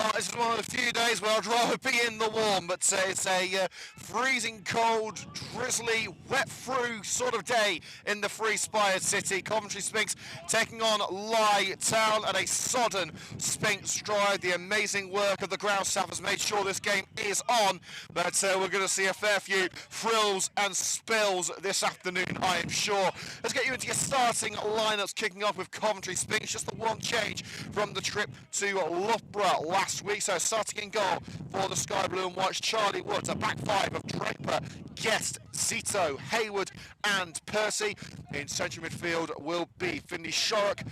Well, this is one of the few days where I'd rather be in the warm, but it's a freezing cold, drizzly, wet through sort of day in the free-spired city. Coventry Sphinx taking on Lye Town at a sodden Sphinx drive. The amazing work of the ground staff has made sure this game is on, but we're going to see a fair few thrills and spills this afternoon, I am sure. Let's get you into your starting lineups, kicking off with Coventry Sphinx. Just the one change from the trip to Loughborough last week. So starting in goal for the Sky Blue and White's Charlie Woods, a back five of Draper, Guest, Zito, Hayward and Percy. In central midfield will be Finley Shorrock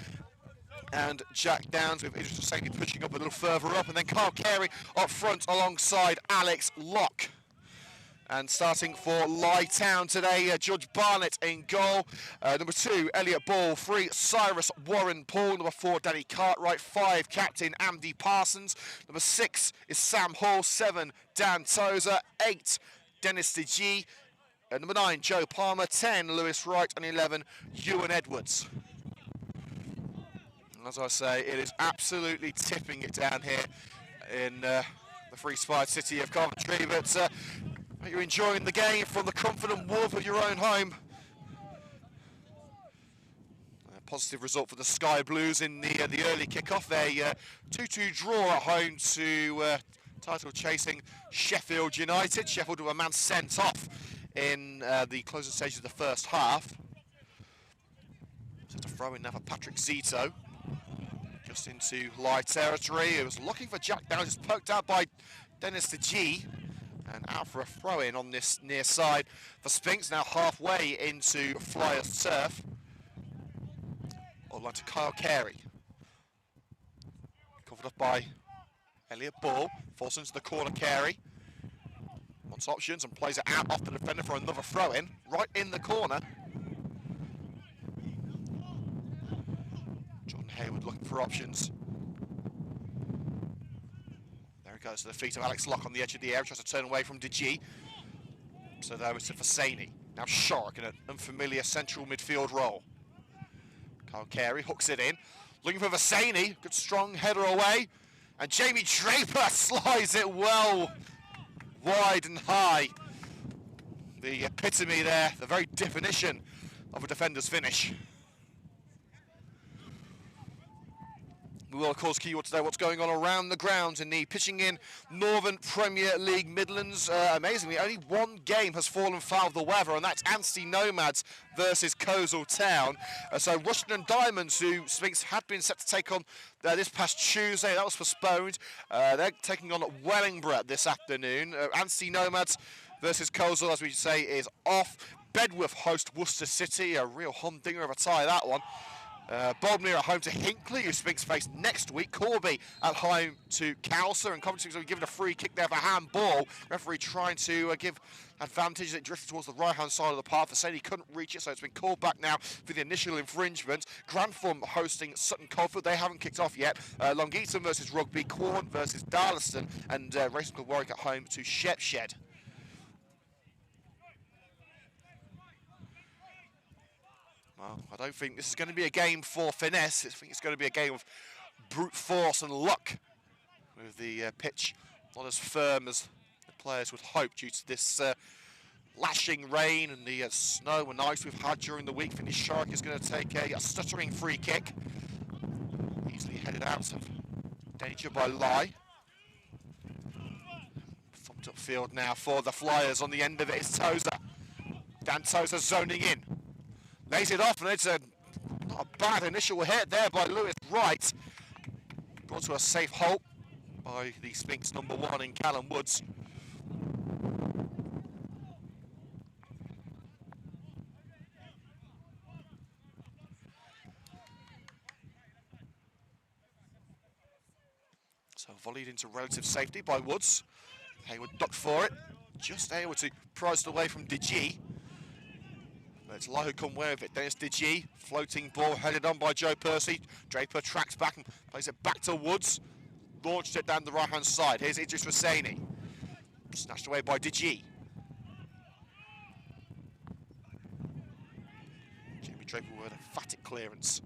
and Jack Downs, with Idris Hussaini pushing up a little further up, and then Carl Carey up front alongside Alex Locke. And starting for Lye Town today, Judge Barnett in goal. Number 2, Elliot Ball. 3, Cyrus Warren Paul. Number 4, Danny Cartwright. 5, Captain Andy Parsons. Number 6 is Sam Hall. 7, Dan Tozer. 8, Dennis DeGee. Number 9, Joe Palmer. 10, Lewis Wright. And 11, Ewan Edwards. And as I say, it is absolutely tipping it down here in the free-spired city of Coventry. But you're enjoying the game from the comfort and warmth of your own home. A positive result for the Sky Blues in the early kick-off. A 2-2 draw at home to title-chasing Sheffield United. Sheffield with a man sent off in the closing stages of the first half. Set a throw in now for Patrick Zito. Just into Lye territory. It was looking for Jack Downs, just poked out by Dennis DeGee. And out for a throw-in on this near side for Sphinx, now halfway into Flyers turf. Online to Kyle Carey. Covered up by Elliot Ball. Falls into the corner, Carey. Wants options and plays it out off the defender for another throw-in. Right in the corner. Jordan Hayward looking for options. Goes to the feet of Alex Locke on the edge of the area, tries to turn away from DeGee. So there it's to Hussaini. Now Shorrock in an unfamiliar central midfield role. Carl Carey hooks it in. Looking for Hussaini. Good strong header away. And Jamie Draper slides it well wide and high. The epitome there, the very definition of a defender's finish. We will, of course, key you today what's going on around the grounds in the pitching in Northern Premier League Midlands. Amazingly, only one game has fallen foul of the weather, and that's Anstey Nomads versus Coleshill Town. So Rushden and Diamonds, who Sphinx had been set to take on this past Tuesday, that was postponed. They're taking on Wellingborough this afternoon. Anstey Nomads versus Coleshill, as we say, is off. Bedworth host Worcester City, a real humdinger of a tie, that one. Bodmere at home to Hinckley, who Sphinx face next week. Corby at home to Cowser, and Coventry will be given a free kick there for handball. Referee trying to give advantage as it drifted towards the right-hand side of the path. Hussaini couldn't reach it, so it's been called back now for the initial infringement. Grantham hosting Sutton Coldfield. They haven't kicked off yet. Long Eaton versus Rugby. Quorn versus Darlaston, and Racing Club Warwick at home to Shepshed. Well, I don't think this is going to be a game for finesse. I think it's going to be a game of brute force and luck, with the pitch not as firm as the players would hope due to this lashing rain and the snow and ice we've had during the week. Finley Shorrock is going to take a stuttering free kick. Easily headed out of danger by Lye. Thumped upfield now for the Flyers. On the end of it is Tozer. Dan Tozer zoning in. Lays it off, and it's not a bad initial hit there by Lewis Wright. Brought to a safe halt by the Sphinx number 1 in Callum Woods. So volleyed into relative safety by Woods. Hayward ducked for it, just able to prize it away from DeGee. It's Lye who come away with it. Dennis DeGee, floating ball headed on by Joe Percy. Draper tracks back and plays it back to Woods. Launched it down the right-hand side. Here's Idris Hussaini. Snatched away by DeGee. Jamie Draper with an emphatic clearance.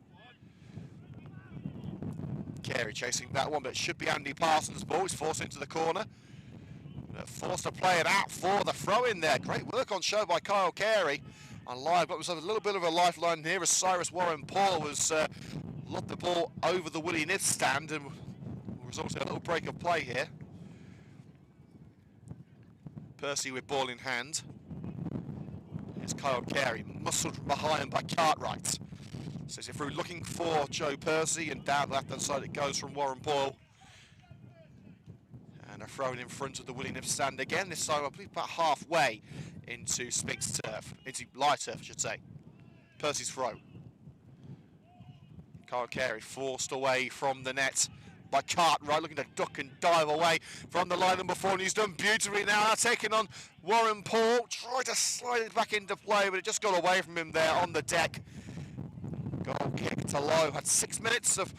Carey chasing that one, but it should be Andy Parsons' ball. He's forced into the corner. Forced to play it out for the throw in there. Great work on show by Kyle Carey. And Lye got himself a little bit of a lifeline here as Cyrus Warren Paul was lobbed the ball over the Willie Nith stand and resulted in a little break of play here. Percy with ball in hand. Here's Kyle Carey, muscled from behind by Cartwright. Sends it through looking for Joe Percy, and down the left-hand side it goes from Warren Paul. And they're thrown in front of the Willie Nith stand again, this time I believe about halfway into Sphinx turf, into Lye turf I should say. Percy's throw. Kyle Carey forced away from the net by Cartwright, looking to duck and dive away from the line number 4, and he's done beautifully now, taking on Warren Paul, tried to slide it back into play, but it just got away from him there on the deck. Goal kick to Lowe, had 6 minutes of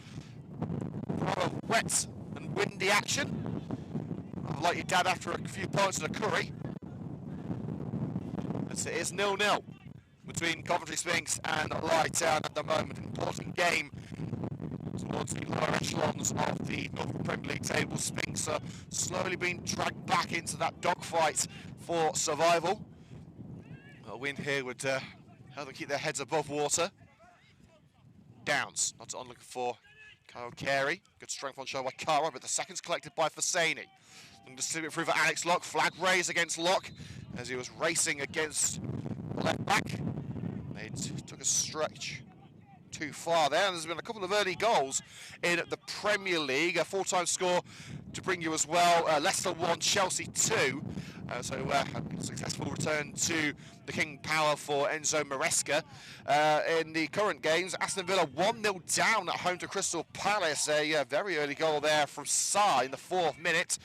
rather wet and windy action, like your dad after a few pints of the curry. As it is 0-0 between Coventry Sphinx and Lye Town at the moment. Important game towards the lower echelons of the Northern Premier League table. Sphinx are slowly being dragged back into that dogfight for survival. A win here would help them keep their heads above water. Downs, not on looking for Kyle Carey. Good strength on show by Cara, but the second's collected by Fasani. Looking to slip it through for Alex Locke. Flag raised against Locke as he was racing against the left back. They took a stretch too far there, and there's been a couple of early goals in the Premier League. A full-time score to bring you as well. Leicester 1, Chelsea 2. So a successful return to the King Power for Enzo Maresca. In the current games, Aston Villa 1-0 down at home to Crystal Palace. A very early goal there from Sarr in the 4th minute.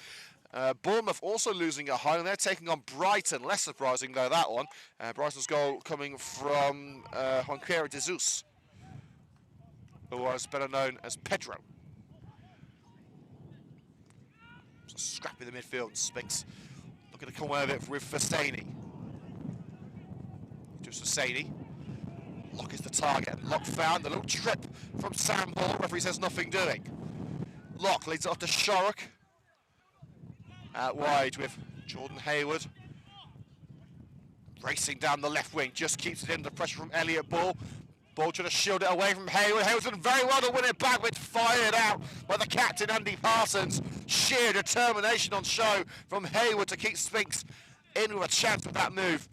Bournemouth also losing at home. They're taking on Brighton. Less surprising though, that one. Brighton's goal coming from Juanquera de Jesus, who was better known as Pedro. It's a scrap in the midfield. Sphinx looking to come away with it with Fasani. Just Fasani. Locke is the target. Locke found the little trip from Sam Hall. Referee says nothing doing. Locke leads it off to Shorrock. Out wide with Jordan Hayward. Racing down the left wing. Just keeps it in. The pressure from Elliot Ball. Ball trying to shield it away from Hayward. Hayward's done very well to win it back, but fired out by the captain, Andy Parsons. Sheer determination on show from Hayward to keep Sphinx in with a chance with that move.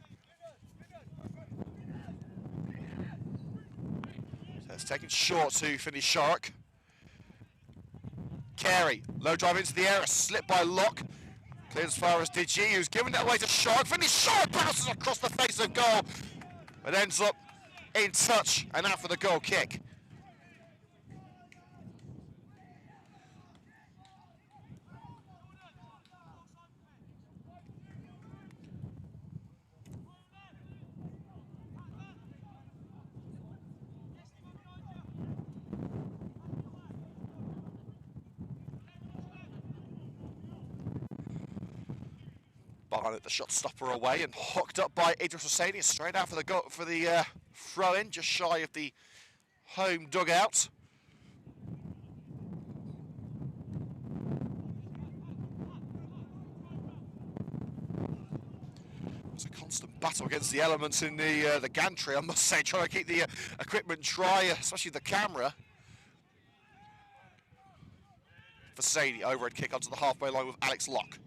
So it's taken short to finish Shorrock. Carey, low drive into the air, a slip by Locke. Clears as far as Digi, who's given it away to Shorrock. Finish Shorrock bounces across the face of goal, but ends up in touch and out for the goal kick. Barnett, the shot stopper away and hooked up by Idris Hosseini, straight out for the goal, for the throw-in, just shy of the home dugout. It's a constant battle against the elements in the gantry, I must say, trying to keep the equipment dry, especially the camera. Fasani, overhead kick onto the halfway line with Alex Locke.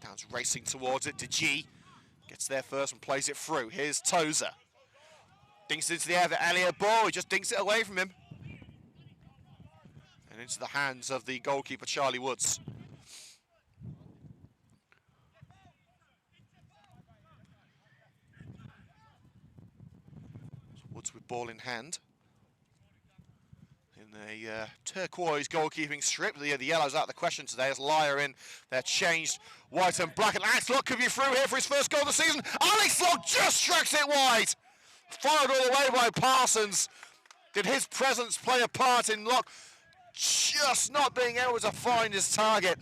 Downs racing towards it. DeG gets there first and plays it through. Here's Tozer. Dinks it into the air for Elliot Ball. He just dinks it away from him. And into the hands of the goalkeeper, Charlie Woods. Woods with ball in hand. In a turquoise goalkeeping strip. The yellow's out of the question today as Lye in. They're changed white and black. And Alex Locke could be through here for his first goal of the season. Alex Locke just strikes it wide. Fired all the way by Parsons. Did his presence play a part in Locke just not being able to find his target?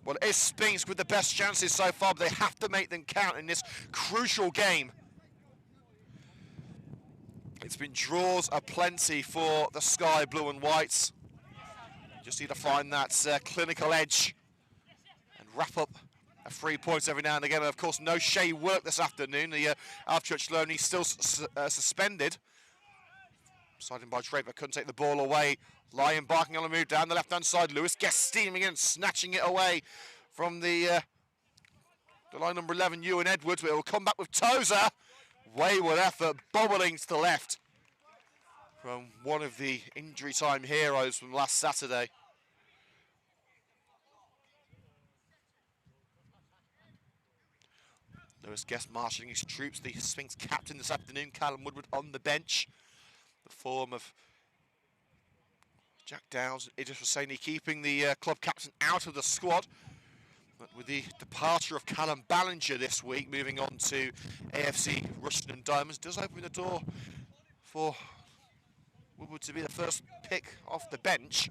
Well, it is Sphinx with the best chances so far, but they have to make them count in this crucial game. It's been draws aplenty for the Sky Blue and Whites. Just need to find that clinical edge and wrap up 3 points every now and again. And of course, no Shea work this afternoon. The Alfchurch Loney still suspended. Siding by Draper, couldn't take the ball away. Lye embarking on a move down the left-hand side. Lewis Guest steaming in, snatching it away from the line number 11, Ewan Edwards. But it will come back with Tozer. Wayward effort, bobbling to the left from one of the injury time heroes from last Saturday. Lewis Guest marshalling his troops. The Sphinx captain this afternoon, Callum Woodward, on the bench. The form of Jack Downs and Idris Hosseini keeping the club captain out of the squad. But with the departure of Callum Ballinger this week, moving on to AFC Rushden and Diamonds, does open the door for Woodward to be the first pick off the bench.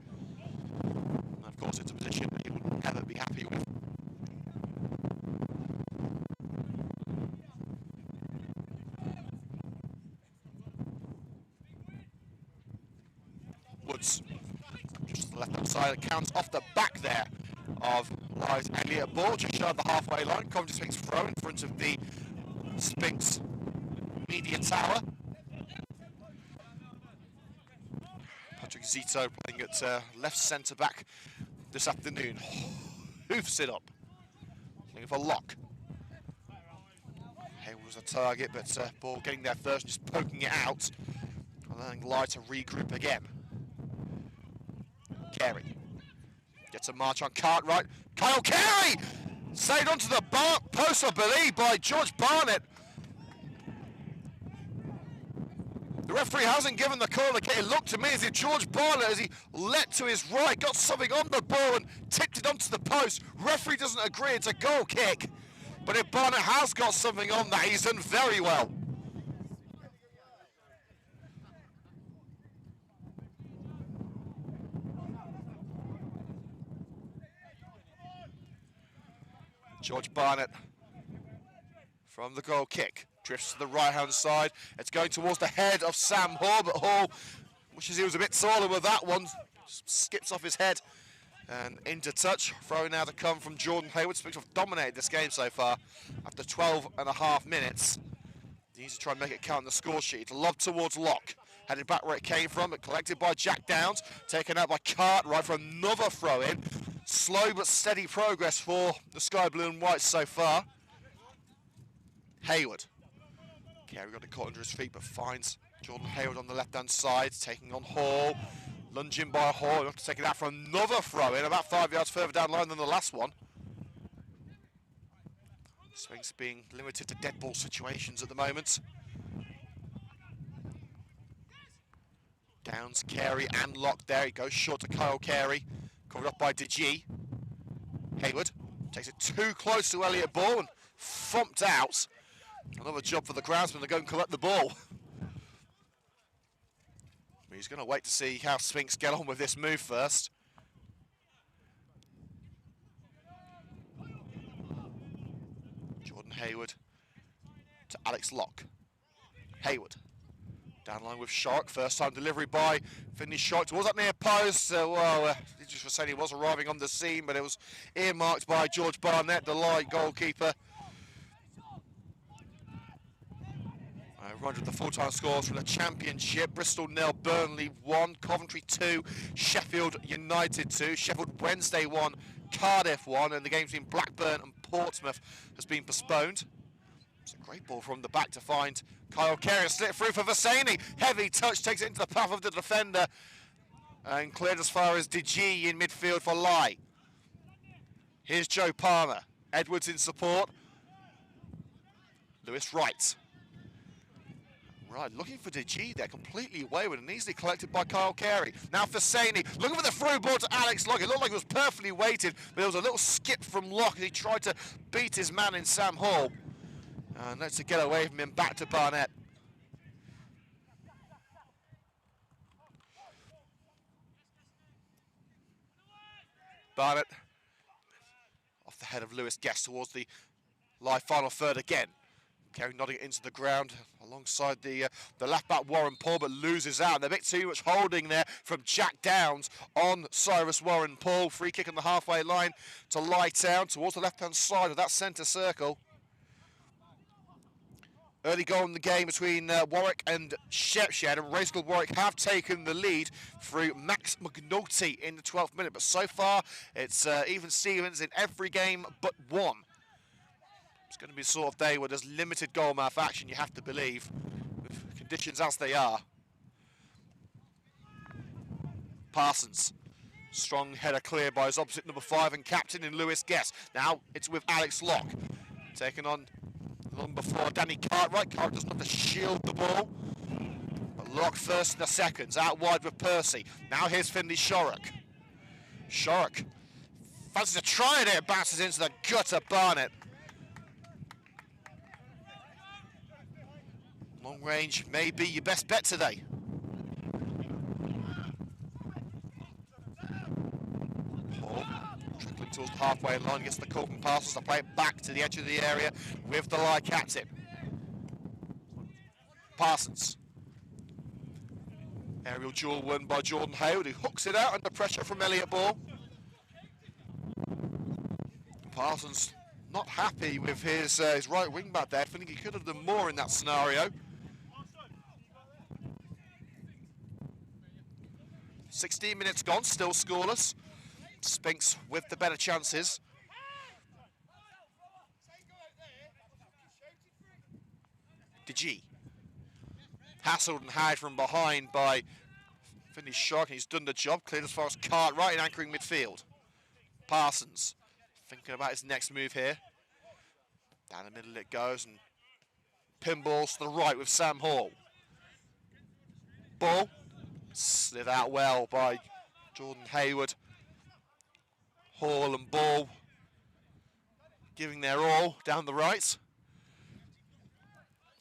And of course, it's a position he would never be happy with. Woods, just the left-hand side, it counts off the back there of Lye's Elliott ball, just shy of the halfway line. Coventry Sphinx throw in front of the Sphinx media tower. Patrick Zito playing at left centre-back this afternoon. Hoofs it up, looking for Lock. Hayward was a target, but ball getting there first, just poking it out, allowing Lye to regroup again. Carey gets a march on Cartwright. Kyle Carey saved onto the post, I believe, by George Barnett. The referee hasn't given the call. It looked to me as if George Barnett, as he leapt to his right, got something on the ball and tipped it onto the post. Referee doesn't agree. It's a goal kick. But if Barnett has got something on that, he's done very well. George Barnett from the goal kick. Drifts to the right-hand side. It's going towards the head of Sam Hall, but Hall wishes he was a bit taller with that one. Skips off his head and into touch. Throwing now to come from Jordan Hayward. Sphinx have dominated this game so far after 12.5 minutes. He needs to try and make it count on the score sheet. Lob towards Locke. Headed back where it came from, but collected by Jack Downs. Taken out by Cartwright for another throw-in. Slow but steady progress for the Sky Blue and White so far. Hayward. Carey got it caught under his feet, but finds Jordan Hayward on the left-hand side, taking on Hall. Lunging by Hall, he'll have to take it out for another throw-in, about 5 yards further down the line than the last one. Sphinx being limited to dead ball situations at the moment. Downs, Carey and Locke there. He goes short to Kyle Carey. Covered up by DeGee. Hayward takes it too close to Elliott Ball and thumped out. Another job for the groundsman to go and collect the ball. He's going to wait to see how Sphinx get on with this move first. Jordan Hayward to Alex Locke. Hayward. Downline with Shark, first time delivery by Finley Shark towards that near post. Idris Hosseini was arriving on the scene, but it was earmarked by George Barnett, the Lye goalkeeper. Run with the full-time scores from the Championship. Bristol 0, Burnley 1, Coventry 2, Sheffield United 2, Sheffield Wednesday 1, Cardiff 1, and the game between Blackburn and Portsmouth has been postponed. It's a great ball from the back to find Kyle Carey, slit through for Hosseini. Heavy touch, takes it into the path of the defender and cleared as far as DeGee in midfield for Lye. Here's Joe Palmer. Edwards in support. Lewis Wright. Right, looking for DeGee there, completely wayward and easily collected by Kyle Carey. Now for Hosseini, looking for the through ball to Alex Locke. It looked like it was perfectly weighted, but there was a little skip from Locke as he tried to beat his man in Sam Hall. And let's get away from him, back to Barnett. Barnett the head of Lewis Guest towards the Lye final third again. Kerry nodding it into the ground alongside the left back Warren Paul, but loses out. And a bit too much holding there from Jack Downs on Cyrus Warren Paul. Free kick on the halfway line to Lye Town towards the left-hand side of that centre circle. Early goal in the game between Warwick and Shepshed, and Raisel Warwick have taken the lead through Max McNulty in the 12th minute. But so far, it's even Stevens in every game but one. It's going to be a sort of day where there's limited goal mouth action, you have to believe, with conditions as they are. Parsons. Strong header clear by his opposite number 5 and captain in Lewis Guest. Now it's with Alex Locke. Taking on number 4, Danny Cartwright. Cartwright doesn't have to shield the ball. But Locke first in the seconds, out wide with Percy. Now here's Finley Shorrock. Shorrock fancies a try at it, bounces into the gutter Barnett. Long range may be your best bet today. Paul trickling towards the halfway line, gets the Colton passes to play it back to the edge of the area with the Lye captain. Parsons. Aerial duel won by Jordan Hayward, who hooks it out under pressure from Elliot Ball. Parsons not happy with his right wing back there, feeling he could have done more in that scenario. 16 minutes gone, still scoreless. Sphinx with the better chances. DG. Hassled and hide from behind by Finley Shorrock. He's done the job, cleared as far as Cartwright and anchoring midfield. Parsons thinking about his next move here. Down the middle it goes, and pinballs to the right with Sam Hall. Ball slid out well by Jordan Hayward. Hall and Ball giving their all down the right.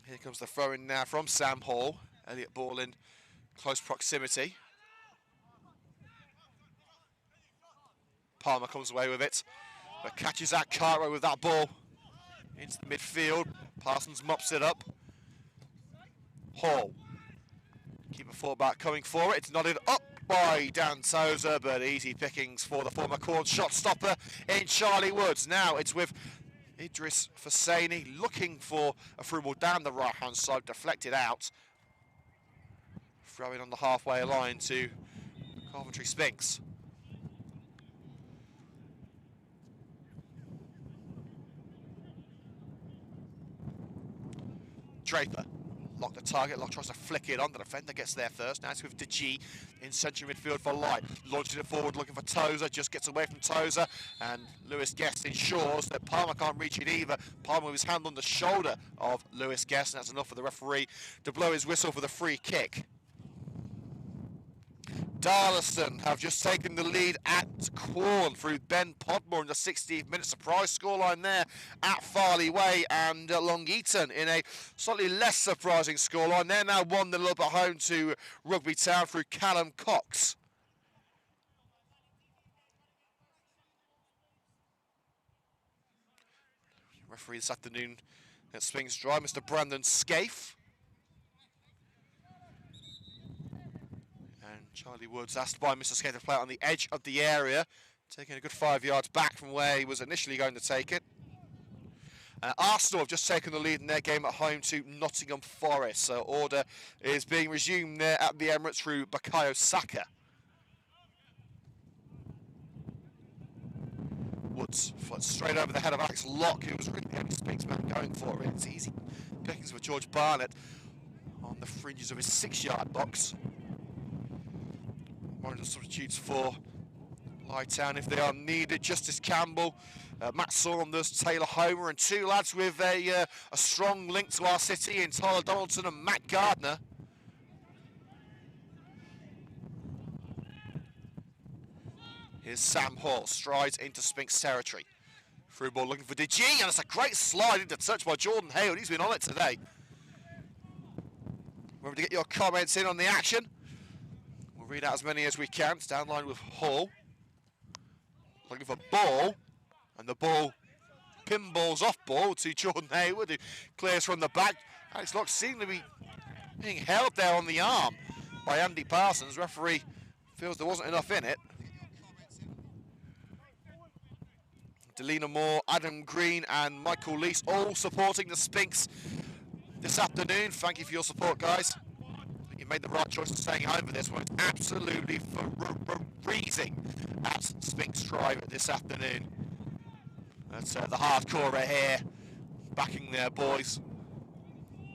Here comes the throw in now from Sam Hall. Elliot Ball in close proximity. Palmer comes away with it, but catches that Cartwright with that ball into the midfield. Parsons mops it up. Hall. Keeper fullback coming for it. It's nodded up by Dan Tozer, but easy pickings for the former corn shot stopper in Charlie Woods. Now it's with Idris Fasani looking for a through ball down the right-hand side, deflected out. Throwing on the halfway line to Coventry Sphinx. Draper. Lock the target, Locke tries to flick it on, the defender gets there first. Now it's with DG in central midfield for Lye. Launching it forward, looking for Tozer, just gets away from Tozer, and Lewis Guest ensures that Palmer can't reach it either. Palmer with his hand on the shoulder of Lewis Guest, and that's enough for the referee to blow his whistle for the free kick. Darlaston have just taken the lead at Quorn through Ben Podmore in the 16th minute. Surprise scoreline there at Farley Way, and Long Eaton in a slightly less surprising scoreline. They're now 1-0 up at home to Rugby Town through Callum Cox. Referee this afternoon at Sphinx Drive, Mr. Brandon Scaife. Charlie Woods asked by Mr. Scaife to play it on the edge of the area, taking a good 5 yards back from where he was initially going to take it. Arsenal have just taken the lead in their game at home to Nottingham Forest, so order is being resumed there at the Emirates through Bukayo Saka. Woods floats straight over the head of Alex Locke, who was really the only Sphinx man going for it. It's easy pickings for George Barnett on the fringes of his 6-yard box. One of the substitutes for Lye Town if they are needed. Justice Campbell, Matt Saunders, Taylor Homer, and two lads with a strong link to our city in Tyler Donaldson and Matt Gardner. Here's Sam Hall, strides into Sphinx territory. Through ball looking for DG, and it's a great slide into touch by Jordan Hayward. He's been on it today. Remember to get your comments in on the action. We'll read out as many as we can. It's down line with Hall. Looking for Ball. And the ball pinballs off ball to Jordan Hayward, who clears from the back. Alex Locke seemed to be being held there on the arm by Andy Parsons. Referee feels there wasn't enough in it. Delina Moore, Adam Green and Michael Lees all supporting the Sphinx this afternoon. Thank you for your support, guys. I think you made the right choice in staying home for this one. It's absolutely freezing at Sphinx Drive this afternoon. That's the hardcore are here, backing their boys.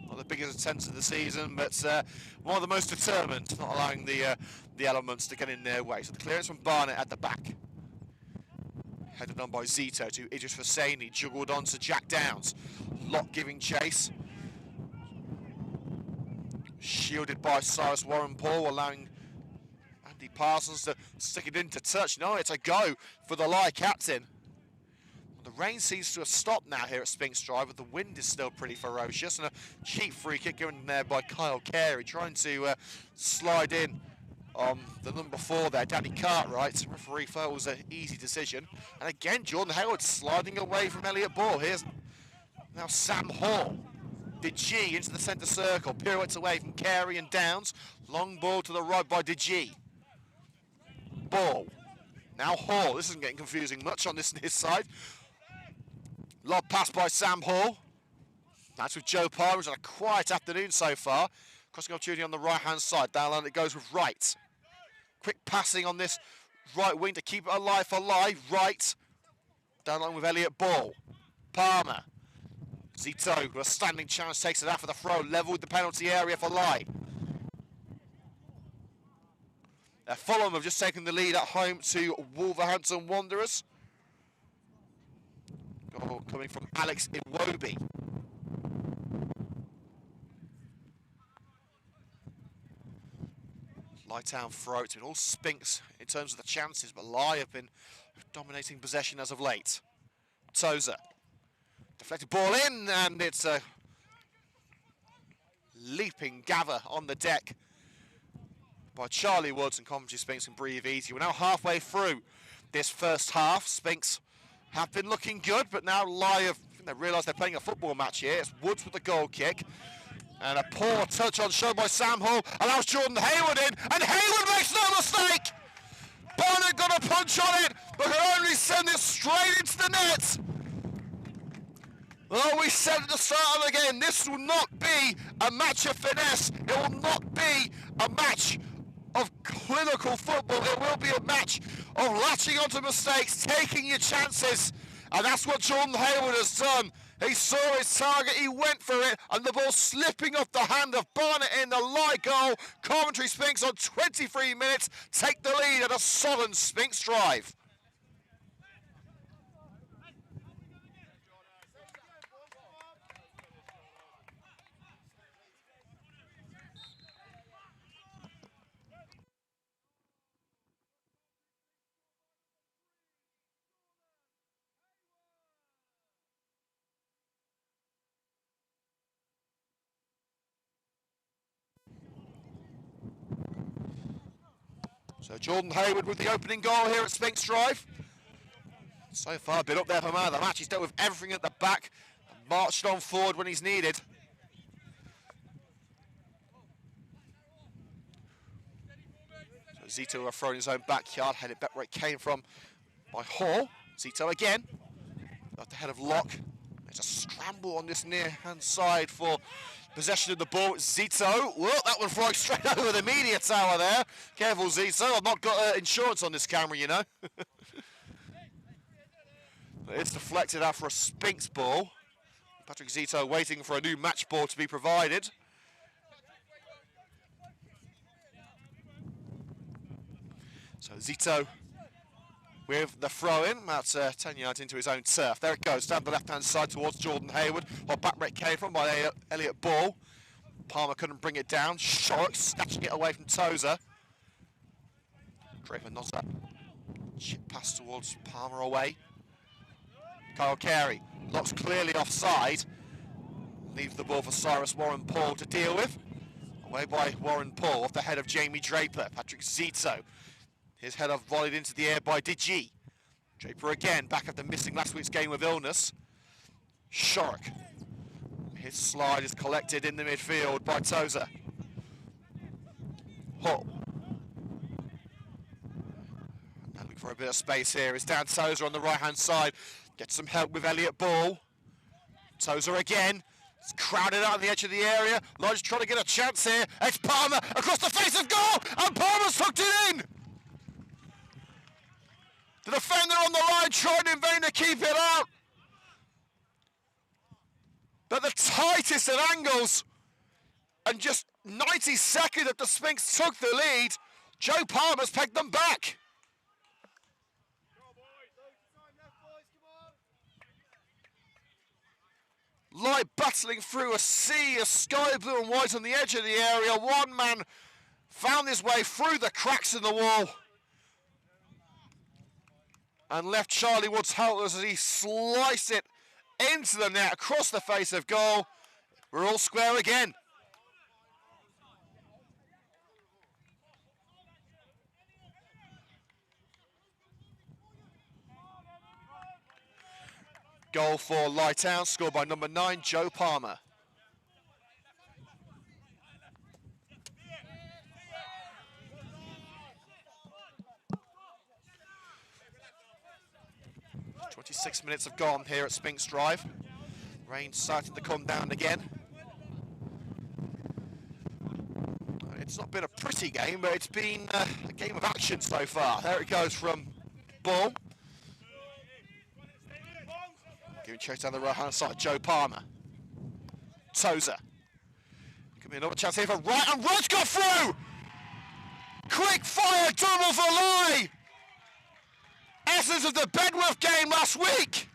Not the biggest attendance of the season, but one of the most determined, not allowing the elements to get in their way. So the clearance from Barnett at the back. Headed on by Zito to Idris Hosseini, juggled on to Jack Downs. Locke giving chase. Shielded by Cyrus Warren-Paul, allowing Andy Parsons to stick it into touch. No, it's a go for the Lye captain. The rain seems to have stopped now here at Sphinx Drive, but the wind is still pretty ferocious. And a cheap free kick given there by Kyle Carey, trying to slide in on the number 4 there, Danny Cartwright. The referee felt it was an easy decision. And again, Jordan Hayward sliding away from Elliot Ball. Here's now Sam Hall. De G into the centre circle, pirouettes away from Carey and Downs. Long ball to the right by De G. Ball. Now Hall. This isn't getting confusing much on this side. Lob pass by Sam Hall. That's with Joe Palmer, who's had a quiet afternoon so far. Crossing opportunity on the right-hand side. Down line it goes with Wright. Quick passing on this right wing to keep it alive for Lye. Wright. Down line with Elliot Ball. Palmer. Zito, with a standing chance, takes it out for the throw. Level with the penalty area for Lye. Fulham have just taken the lead at home to Wolverhampton Wanderers. Goal coming from Alex Iwobi. Lye Town throw. It's been all Sphinx in terms of the chances, but Lye have been dominating possession as of late. Tozer. Deflected ball in, and it's a leaping gather on the deck by Charlie Woods, and Coventry Sphinx can breathe easy. We're now halfway through this first half. Sphinx have been looking good, but now Lye have realised they're playing a football match here. It's Woods with the goal kick. And a poor touch on show by Sam Hall allows Jordan Hayward in, and Hayward makes no mistake! Barnett got a punch on it, but can only send it straight into the net. Well, we said at the start of the game, this will not be a match of finesse. It will not be a match of clinical football. It will be a match of latching onto mistakes, taking your chances. And that's what Jordan Hayward has done. He saw his target, he went for it, and the ball slipping off the hand of Barnett in the Lye goal. Coventry Sphinx on 23 minutes take the lead at a solid Sphinx drive. So Jordan Hayward with the opening goal here at Sphinx Drive. So far, been up there for man of the match. He's dealt with everything at the back and marched on forward when he's needed. So Zito are throwing his own backyard, headed back where it came from by Hall. Zito again, at the head of Locke. There's a scramble on this near-hand side for possession of the ball. Zito, well, that one flies straight over the media tower there. Careful, Zito. I've not got insurance on this camera, you know. It's deflected out for a Sphinx ball. Patrick Zito waiting for a new match ball to be provided. So Zito with the throw-in, that's 10 yards into his own turf. There it goes, down the left-hand side towards Jordan Hayward, while back rate came from by Elliot Ball. Palmer couldn't bring it down. Shorrock snatching it away from Tozer. Draper nods that chip pass towards Palmer away. Kyle Carey, Locke's clearly offside. Leaves the ball for Cyrus Warren-Paul to deal with. Away by Warren-Paul off the head of Jamie Draper. Patrick Zito. His header volleyed into the air by De G. Draper again, back after missing last week's game with illness. Shorrock. His slide is collected in the midfield by Tozer. Hull. Now looking for a bit of space here. It's down Tozer on the right-hand side. Gets some help with Elliott Ball. Tozer again. It's crowded out on the edge of the area. Lodge trying to get a chance here. It's Palmer across the face of goal, and Palmer's hooked it in. The defender on the line trying in vain to keep it out. But the tightest of angles, and just 90 seconds after Sphinx took the lead, Joe Palmer's pegged them back. Lye battling through a sea of sky blue and white on the edge of the area. One man found his way through the cracks in the wall and left Charlie Woods helpless as he sliced it into the net across the face of goal. We're all square again. Goal for Lye Town, scored by number 9, Joe Palmer. "26 minutes have gone here at Sphinx Drive. Rain starting to come down again. It's not been a pretty game, but it's been a game of action so far. There it goes from Ball. Giving chase down the right-hand side, Joe Palmer. Tozer. Could be another chance here for Wright, and Wright's got through! Quick fire double for Lye! Essence of the Bedworth game last week.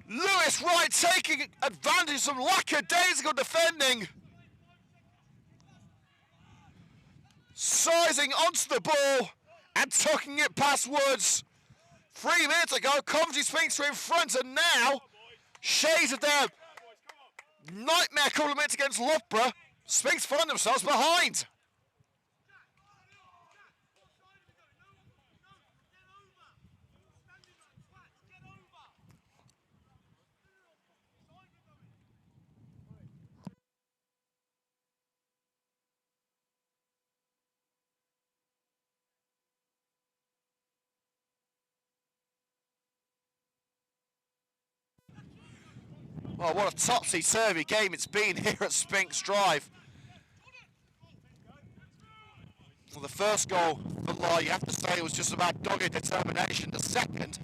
Lewis Wright taking advantage of some lackadaisical defending. Sizing onto the ball and tucking it past Woods. 3 minutes ago, Coventry Sphinx were in front, and now, shades of their nightmare couple of minutes against Loughborough, Sphinx find themselves behind. Well, what a topsy-turvy game it's been here at Sphinx Drive. Well, the first goal for Lye, you have to say, it was just about dogged determination. The second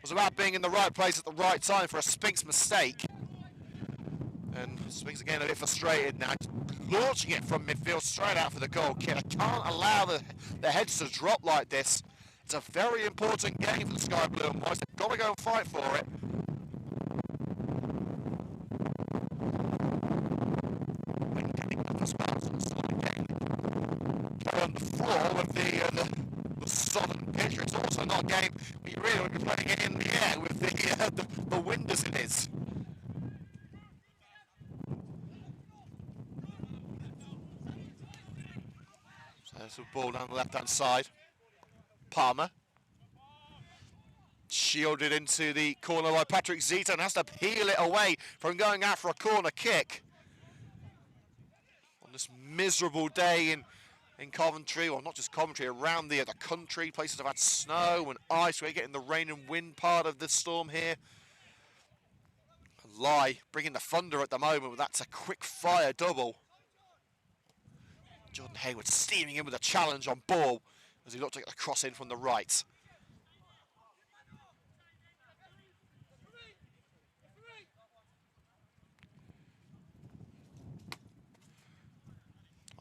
was about being in the right place at the right time for a Sphinx mistake. And Sphinx again a bit frustrated now, launching it from midfield straight out for the goal kick. I can't allow the heads to drop like this. It's a very important game for the Sky Blue and Whites. They've got to go and fight for it. On the floor with the southern pitch. It's also not a game where you really want to be playing it in the air with the wind as it is. So there's a ball down the left-hand side. Palmer. Shielded into the corner by Patrick Zita and has to peel it away from going out for a corner kick. On this miserable day in Coventry, or not just Coventry, around the country, places have had snow and ice. We're getting the rain and wind part of the storm here. Lye bringing the thunder at the moment, but that's a quick fire double. Jordan Hayward steaming in with a challenge on Ball as he looked to get the cross in from the right.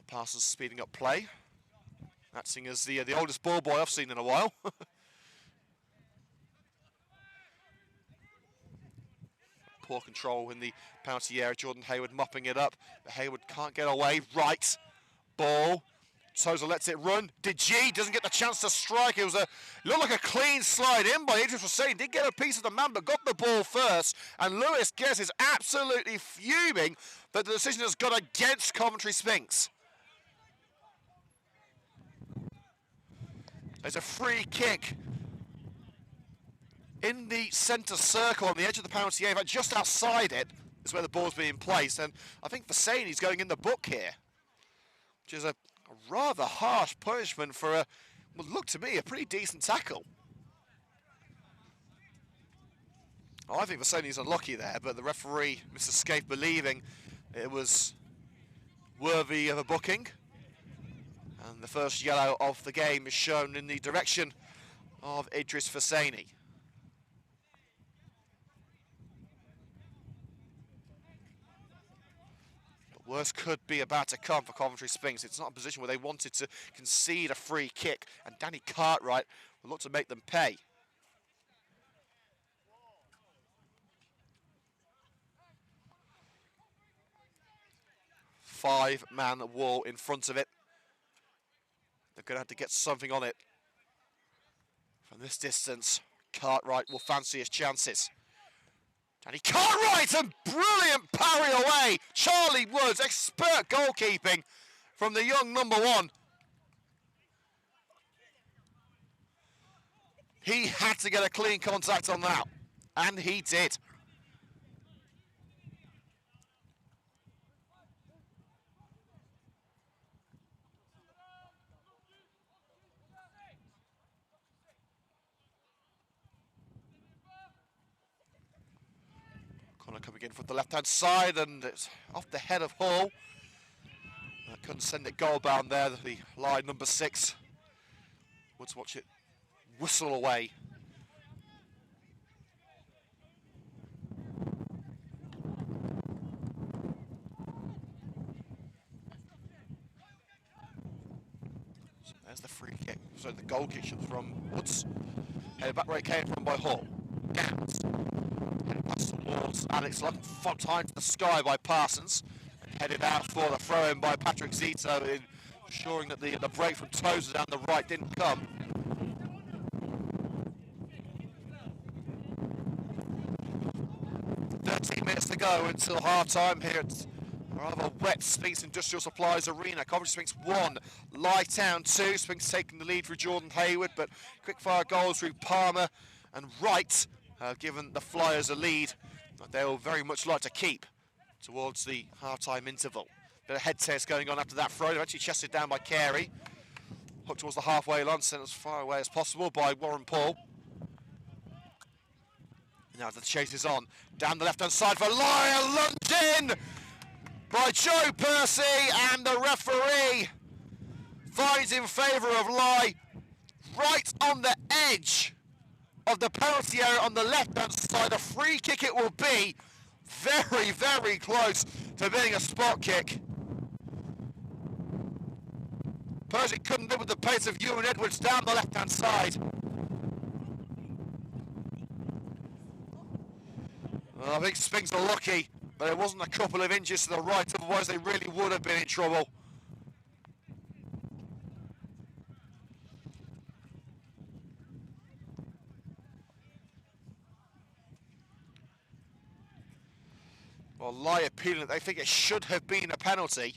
Parsons speeding up play. Acting as the oldest ball boy I've seen in a while. Poor control in the penalty area. Jordan Hayward mopping it up. But Hayward can't get away. Right. Ball. Tozer lets it run. Digi doesn't get the chance to strike. It looked like a clean slide in by Idris Hussain. Did get a piece of the man, but got the ball first. And Lewis Guess is absolutely fuming that the decision has gone against Coventry Sphinx. There's a free kick in the centre circle on the edge of the penalty area, just outside it is where the ball's being placed, and I think Vasani's going in the book here, which is a rather harsh punishment for a, well, look to me, a pretty decent tackle. I think Vasani's unlucky there, but the referee, Mr. Scaife, believing it was worthy of a booking. And the first yellow of the game is shown in the direction of Idris Vasani. But worse could be about to come for Coventry Sphinx. It's not a position where they wanted to concede a free kick, and Danny Cartwright will look to make them pay. Five-man wall in front of it. They're going to have to get something on it. From this distance, Cartwright will fancy his chances. Danny Cartwright, and brilliant parry away. Charlie Woods, expert goalkeeping from the young number one. He had to get a clean contact on that, and he did. Coming in from the left-hand side, and it's off the head of Hall. Couldn't send it goal-bound there, the line number 6. Let's watch it whistle away. So there's the free kick, so the goal kick from Woods. Headed back where it came from by Hall. Gans. Past towards Alex Luck, time to the sky by Parsons, and headed out for the throw-in by Patrick Zito, ensuring that the break from Tozer down the right didn't come. Minutes to go until half-time here at rather wet Sphinx Industrial Supplies Arena. Coventry Sphinx 1, Lye Town 2. Sphinx taking the lead through Jordan Hayward, but quick-fire goals through Palmer and Wright given the Flyers a lead that they will very much like to keep towards the half-time interval. Bit of head test going on after that throw, eventually chested down by Carey. Hooked towards the halfway line, sent as far away as possible by Warren Paul. Now the chase is on, down the left-hand side for Lye, lunged in by Joe Percy, and the referee finds in favour of Lye, right on the edge of the penalty area on the left-hand side. A free kick it will be, very, very close to being a spot kick. Percy couldn't live with the pace of Ewan Edwards down the left-hand side. Well, I think Sphinx are lucky, but it wasn't a couple of inches to the right, otherwise they really would have been in trouble. Well, Lye appealing that they think it should have been a penalty.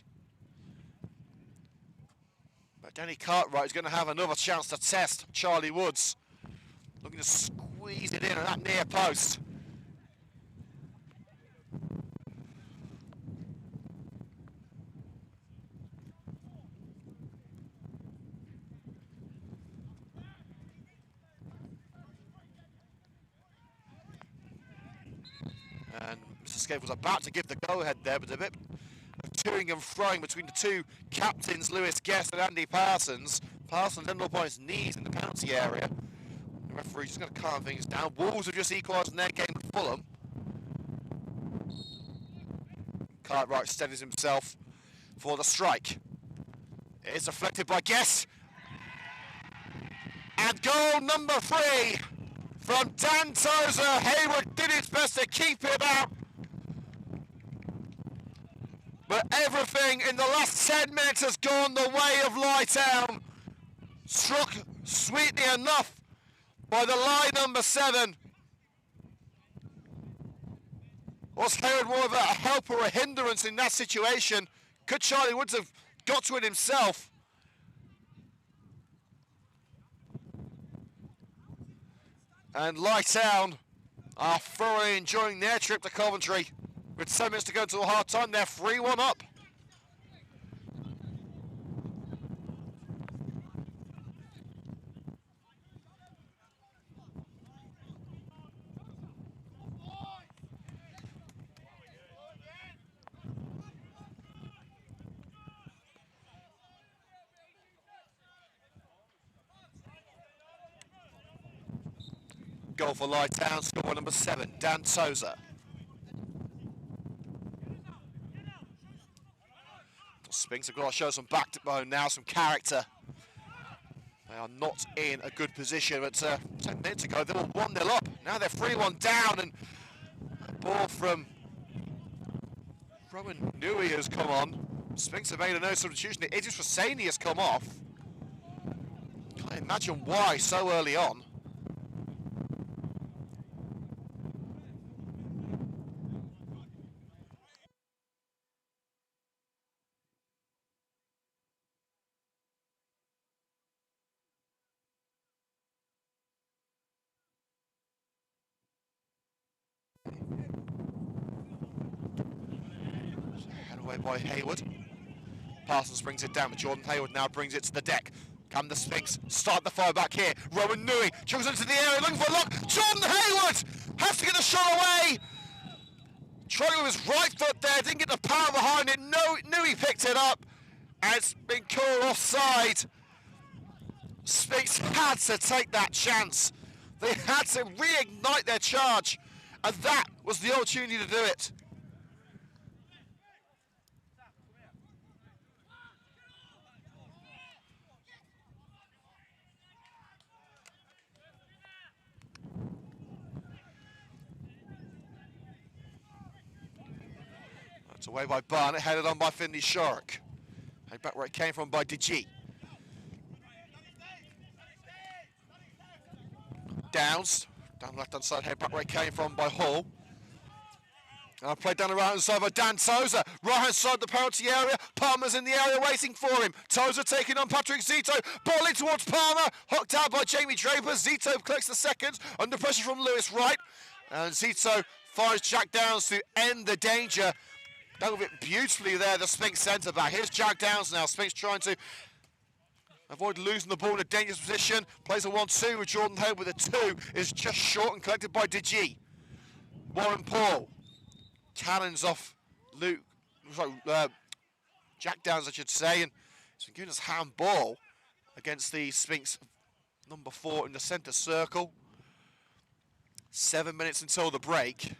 But Danny Cartwright is going to have another chance to test Charlie Woods. Looking to squeeze it in at that near post. And Mr. Scaife was about to give the go-ahead there, but a bit of toing and throwing between the two captains, Lewis Guest and Andy Parsons. Parsons ended up on his knees in the penalty area. The referee's just going to calm things down. Wolves have just equalised in their game with Fulham. Cartwright steadies himself for the strike. It is deflected by Guest. And goal number 3 from Dan Tozer. Hayward did his best to keep it out, but everything in the last 10 minutes has gone the way of Lye Town. Struck sweetly enough by the Lye number 7. Was Hayward more of a help or a hindrance in that situation? Could Charlie Woods have got to it himself? And Lye Town are thoroughly enjoying their trip to Coventry. With 7 minutes to go until half time, they're 3-1 up. Goal for Lye Town, score number 7, Dan Tozer. Sphinx have got to show some backbone now, some character. They are not in a good position, but 10 minutes ago they were 1-0 up. Now they're 3-1 down, and a ball from Rowan Nui has come on. Sphinx have made a no substitution. Idris Hosseini has come off. Can't imagine why so early on. Head away by Hayward. Parsons brings it down, but Jordan Hayward now brings it to the deck. Can the Sphinx start the fire back here? Rowan Nui chugs into the area, looking for a lock. Jordan Hayward has to get the shot away. Trying with his right foot there, didn't get the power behind it. Nui picked it up, and it's been called offside. Sphinx had to take that chance. They had to reignite their charge, and that was the opportunity to do it. It's away by Barnett, headed on by Finley Shark. Head back where it came from by DG. Downs, down the left-hand side, head back where it came from by Hall. Now played down the right-hand side by Dan Tozer. Right-hand side the penalty area. Palmer's in the area waiting for him. Tozer taking on Patrick Zito. Ball in towards Palmer. Hooked out by Jamie Draper. Zito collects the second. Under pressure from Lewis Wright. And Zito fires Jack Downs to end the danger. Dealt with it beautifully there, the Sphinx centre-back. Here's Jack Downs now. Sphinx trying to avoid losing the ball in a dangerous position. Plays a 1-2 with Jordan Hayward with a 2. Is just short and collected by DG. Warren Paul. Cannons off Jack Downs, I should say. And it's been given us handball against the Sphinx number 4 in the centre circle. 7 minutes until the break.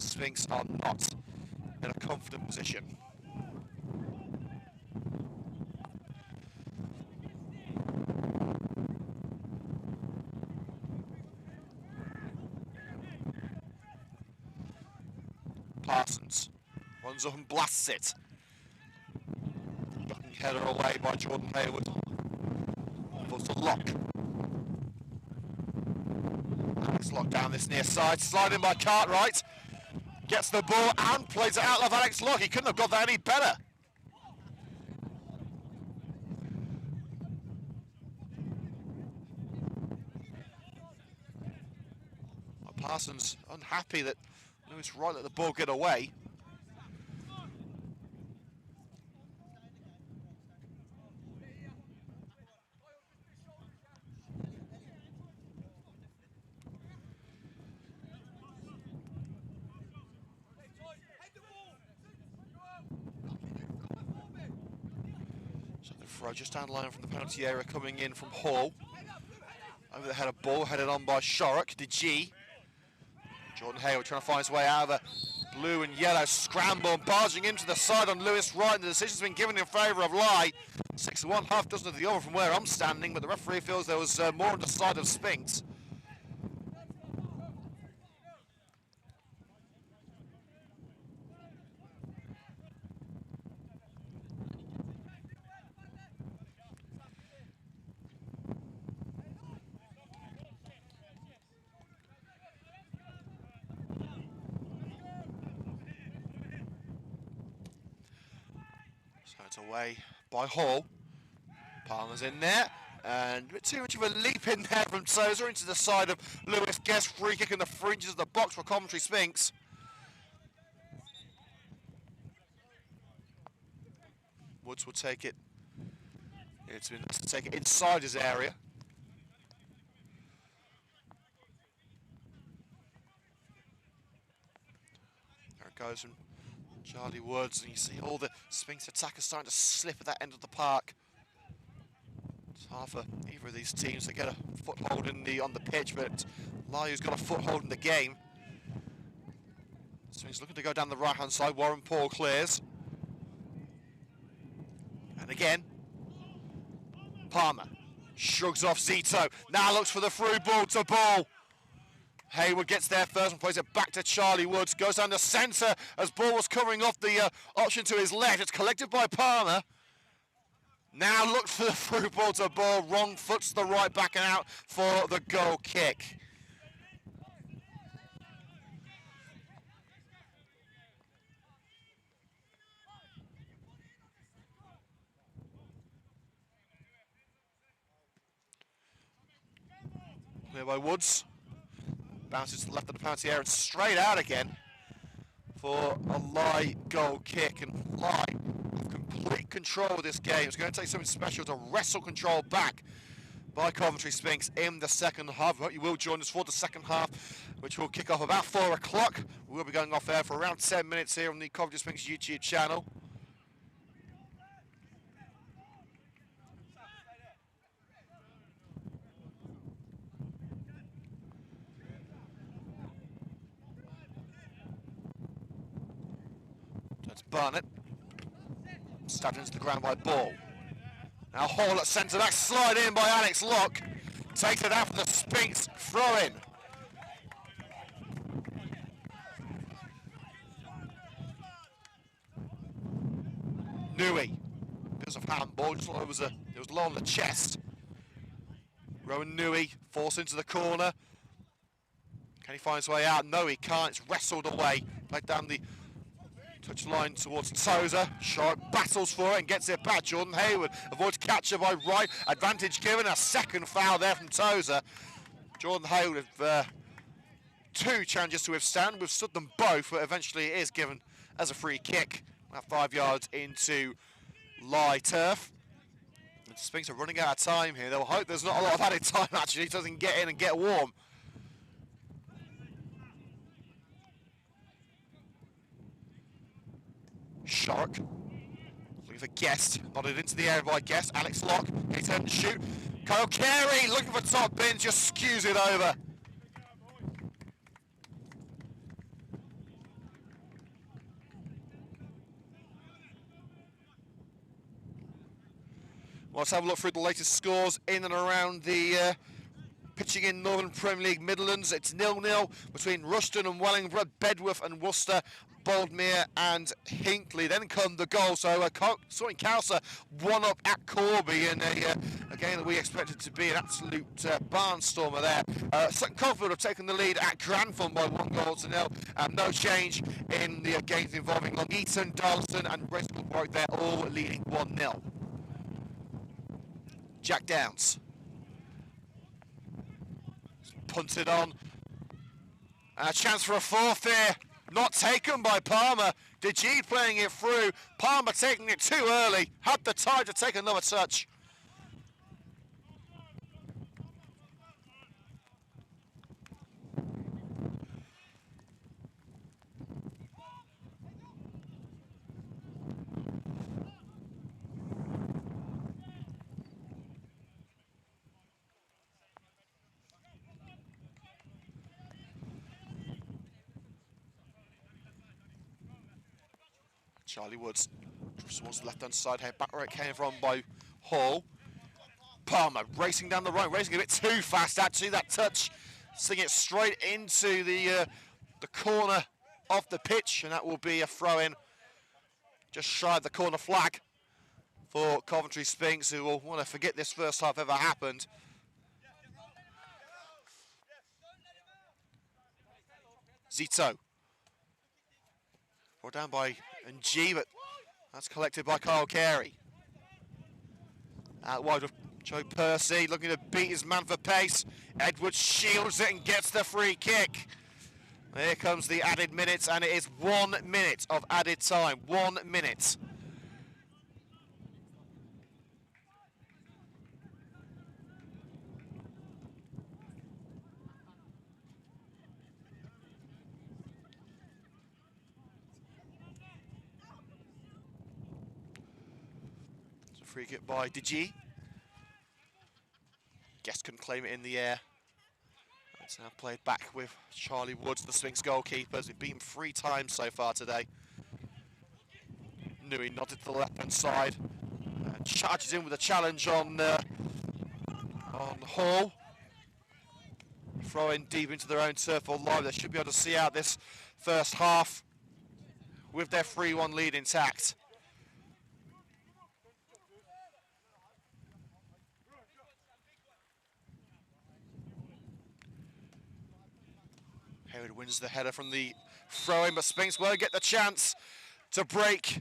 Sphinx are not in a confident position. Parsons runs up and blasts it. Ducking header away by Jordan Hayward. Puts the lock. Alex Lock down this near side, sliding by Cartwright. Gets the ball and plays it out of Alex Lock. He couldn't have got that any better. Parsons unhappy that Lewis Wright let the ball get away. Throw just down the line from the penalty area coming in from Hall. Over the head of ball, headed on by Shorrock, DG. Jordan Hayward trying to find his way out of a blue and yellow scramble and barging into the side on Lewis Wright, and the decision's been given in favour of Lye. 6-1, half dozen of the other from where I'm standing, but the referee feels there was more on the side of Sphinx. So it's away by Hall. Palmer's in there, And a bit too much of a leap in there from Tozer into the side of Lewis. Guest free kick in the fringes of the box for Coventry Sphinx. Woods will take it. It's been nice to take it inside his area. There it goes from Charlie Woods, and you see all the Sphinx attackers starting to slip at that end of the park. It's hard for either of these teams to get a foothold on the pitch, but Lye's got a foothold in the game. So he's looking to go down the right-hand side. Warren Paul clears. And again, Palmer shrugs off Zito. Now looks for the through ball to Ball. Hayward gets there first and plays it back to Charlie Woods. Goes down the centre as Ball was covering off the option to his left. It's collected by Palmer. Now looks for the through ball to Ball. Wrong foot's the right back and out for the goal kick. Clear by Woods. Bounces to the left of the penalty area and straight out again for a Lye goal kick. And Lye have complete control of this game. It's going to take something special to wrestle control back by Coventry Sphinx in the second half. I hope you will join us for the second half, which will kick off about 4 o'clock. We'll be going off air for around 10 minutes here on the Coventry Sphinx YouTube channel. Barnett, stabbed into the ground by Ball. Now Hall at centre back, slide in by Alex Locke. Takes it out for the Sphinx, throw in. Newey, because of handball, just thought it was low on the chest. Rowan Newey forced into the corner. Can he find his way out? No, he can't. It's wrestled away. Played down the touch line towards Tozer. Sharp battles for it and gets it back. Jordan Hayward avoids capture by Wright. Advantage given. A second foul there from Tozer. Jordan Hayward with 2 challenges to withstand. Withstood them both, but eventually it is given as a free kick. About 5 yards into Lye turf. And Sphinx are running out of time here. They'll hope there's not a lot of added time actually. So they can get in and get warm. Shark looking for Guest, nodded into the area by Guest. Alex Locke, he turned to shoot. Kyle Carey looking for top bins, just skews it over. Well, let's have a look through the latest scores in and around the pitching in Northern Premier League Midlands. It's 0-0 between Rushden and Wellingborough, Bedworth and Worcester, Boldmere and Hinckley. Then come the goal. So Sorting Cowser 1-up at Corby in a game that we expected to be an absolute barnstormer there. Sutton Coldfield have taken the lead at Grantham by 1-0. No change in the games involving Long Eaton, Darlington and Bristol Warwick. They're all leading 1-0. Jack Downs. Punted on. A chance for a fourth here. Not taken by Palmer. Dejeed playing it through. Palmer taking it too early. Had the time to take another touch. Charlie Woods towards the left-hand side here, back where it came from by Hall. Palmer racing down the right, racing a bit too fast actually, that touch, sending it straight into the corner of the pitch, and that will be a throw-in just shy of the corner flag for Coventry Sphinx, who will want to forget this first half ever happened. Zito. Brought down by Ng, but that's collected by Kyle Carey. Out wide with Joe Percy looking to beat his man for pace. Edwards shields it and gets the free kick. Here comes the added minutes, and it is 1 minute of added time. 1 minute. It's a free kick by Digi. Guest can claim it in the air. It's now played back with Charlie Woods, the Sphinx goalkeeper. He's beaten 3 times so far today. Nui nodded to the left-hand side and charges in with a challenge on Hall. Throwing deep into their own turf or live. They should be able to see out this first half with their 3-1 lead intact. Hayward wins the header from the throw-in, but Sphinx won't get the chance to break.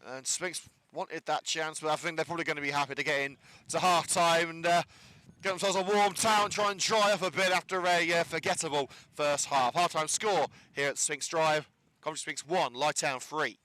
And Sphinx wanted that chance, but I think they're probably going to be happy to get in to half-time and get themselves a warm town, try and dry up a bit after a forgettable first half. Half-time score here at Sphinx Drive. Coventry Sphinx 1, Lye Town 3.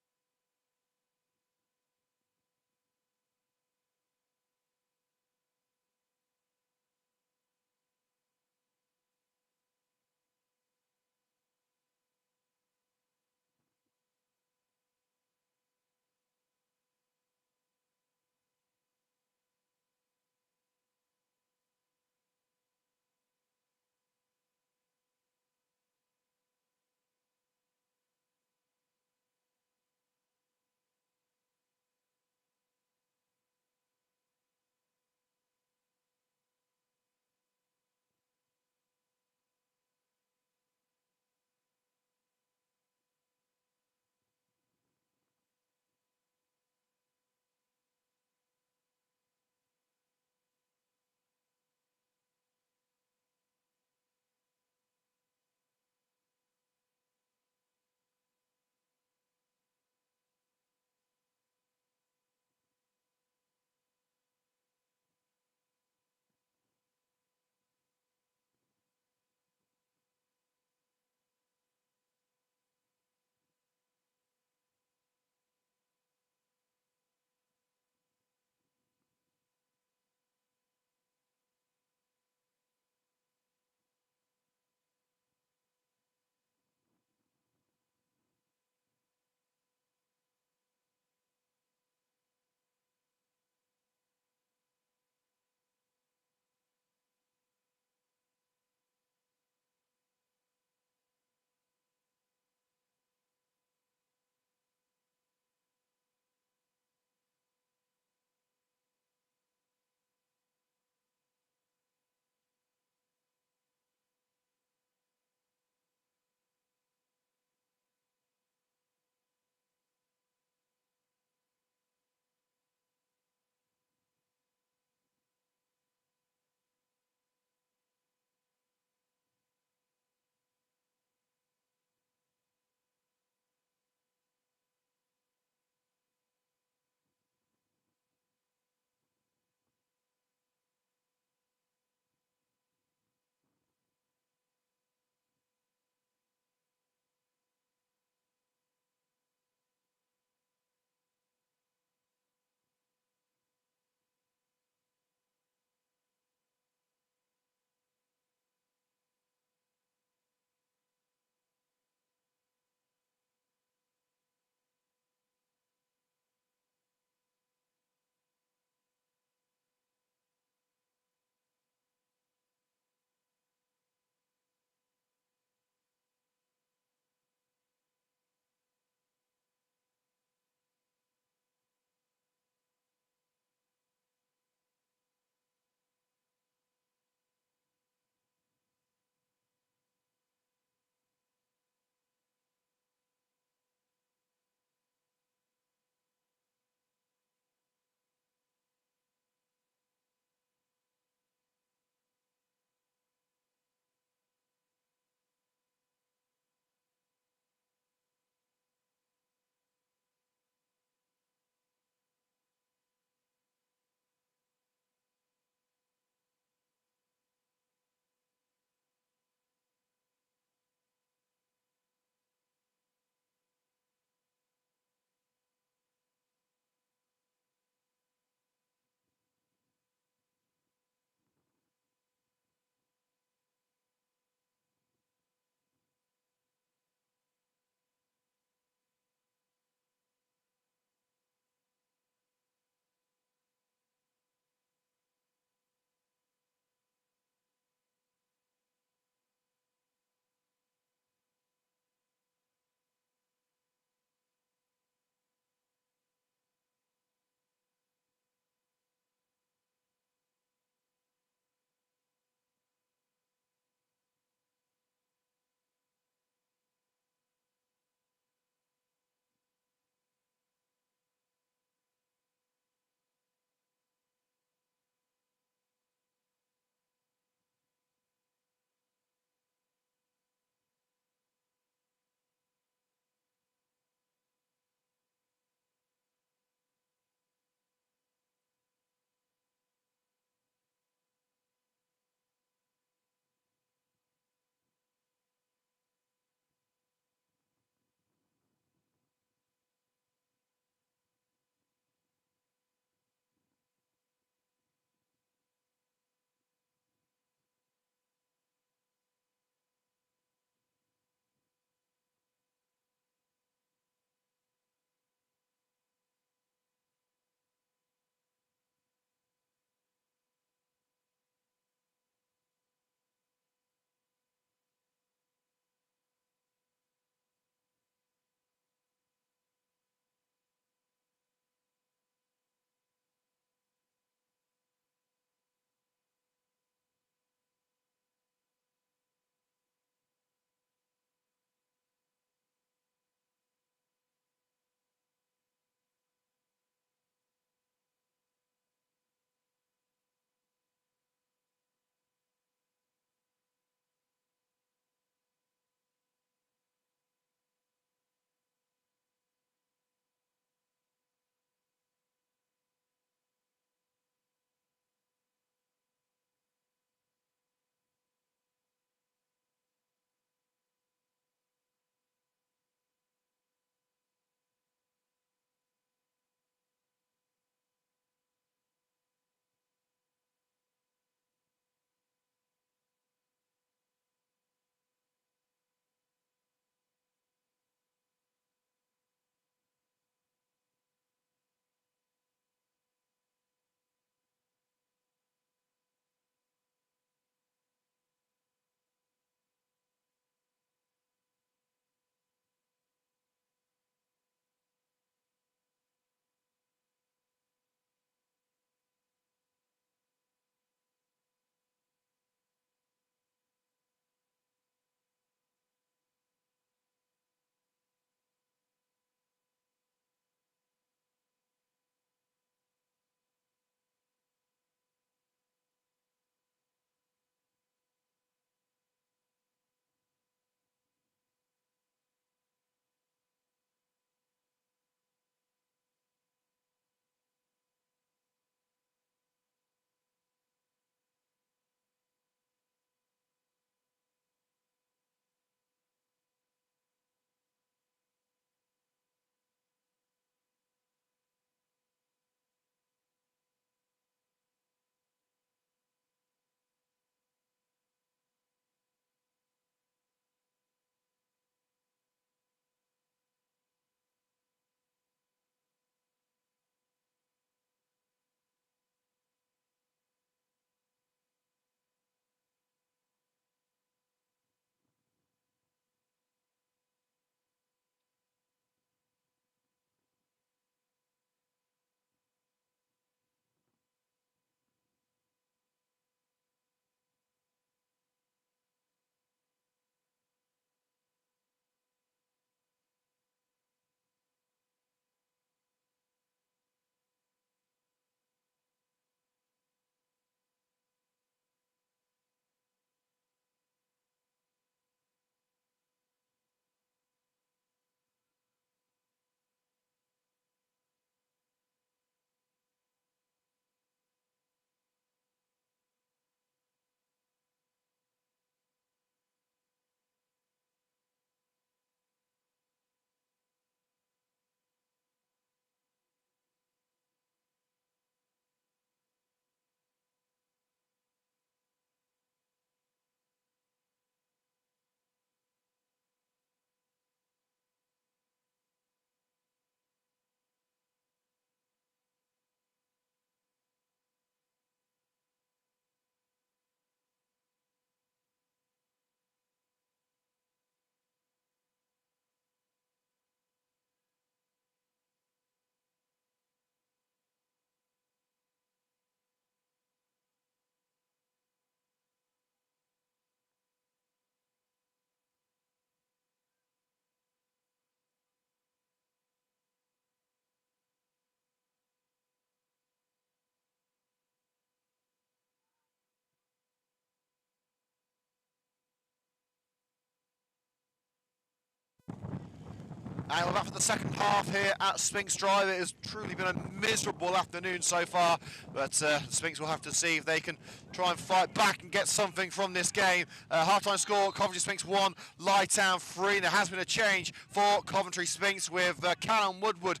And we're back for the second half here at Sphinx Drive. It has truly been a miserable afternoon so far, but Sphinx will have to see if they can try and fight back and get something from this game. Half-time score, Coventry Sphinx 1, Lye Town 3. There has been a change for Coventry Sphinx with Callum Woodward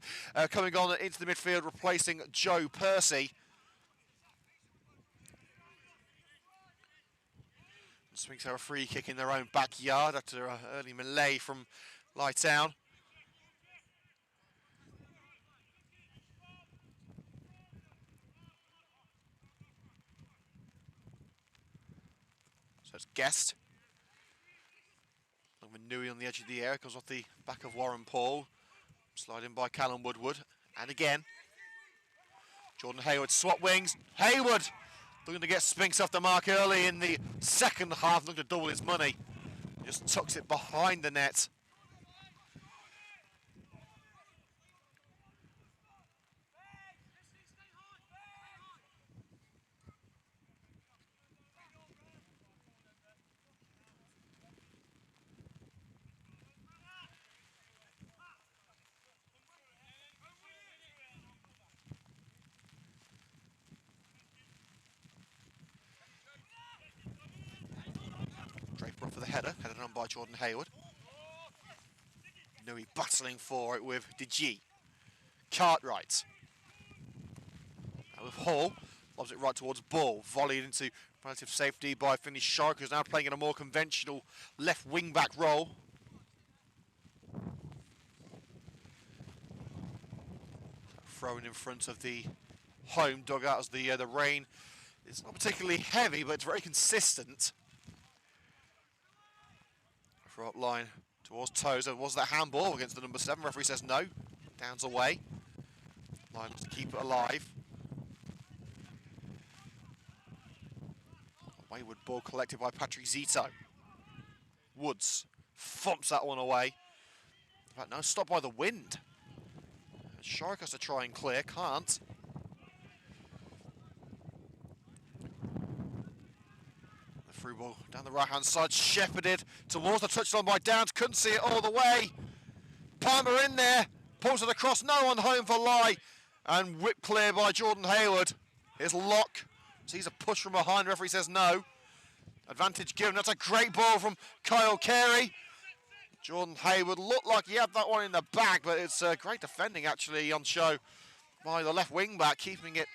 coming on into the midfield, replacing Joe Percy. Sphinx have a free kick in their own backyard after an early melee from Lye Town. So it's Guest. Nui on the edge of the area, comes off the back of Warren Paul. Sliding by Callum Woodward. And again. Jordan Hayward, swap wings. Hayward looking to get Sphinx off the mark early in the second half, looking to double his money. Just tucks it behind the net. Draper for the header, headed on by Jordan Hayward. Nui battling for it with DeG. Cartwright. Now with Hall, lobs it right towards Ball, volleyed into relative safety by Finney Shark, who's now playing in a more conventional left wing-back role. Thrown in front of the home dugout as the rain is not particularly heavy, but it's very consistent. For up line towards Tozer. Was that handball against the number 7? Referee says no. Downs away. Line wants to keep it alive. A wayward ball collected by Patrick Zito. Woods thumps that one away. In fact, no, stopped by the wind. Shark has to try and clear, can't. The through ball down the right-hand side, shepherded towards the touchline by Downs, couldn't see it all the way. Palmer in there, pulls it across, no one home for Lye, and whipped clear by Jordan Hayward. Here's Locke, sees a push from behind, referee says no. Advantage given, that's a great ball from Kyle Carey. Jordan Hayward looked like he had that one in the bag, but it's great defending actually on show by the left wing back, keeping it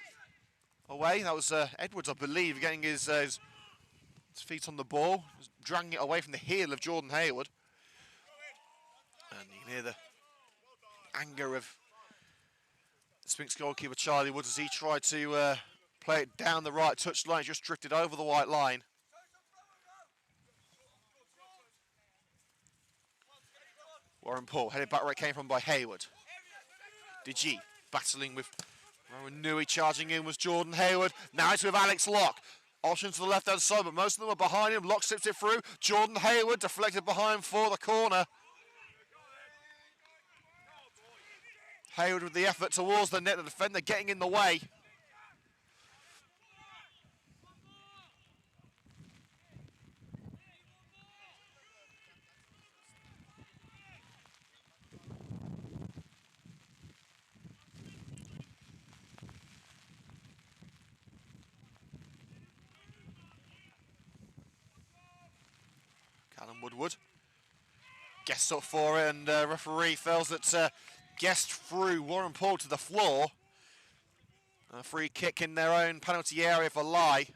away. That was Edwards, I believe, getting his feet on the ball, just dragging it away from the heel of Jordan Hayward. And you can hear the anger of Sphinx goalkeeper Charlie Woods as he tried to play it down the right touchline, just drifted over the white line. Warren Paul, headed back where it came from by Hayward. DeG battling with Rowan Nui, charging in was Jordan Hayward. Now it's with Alex Locke. Option to the left-hand side, but most of them are behind him. Locke slips it through. Jordan Hayward deflected behind for the corner. Hayward with the effort towards the net, the defender getting in the way. Callum Woodward. Guest up for it, and referee feels that Guest threw Warren Paul to the floor. A free kick in their own penalty area for Lye.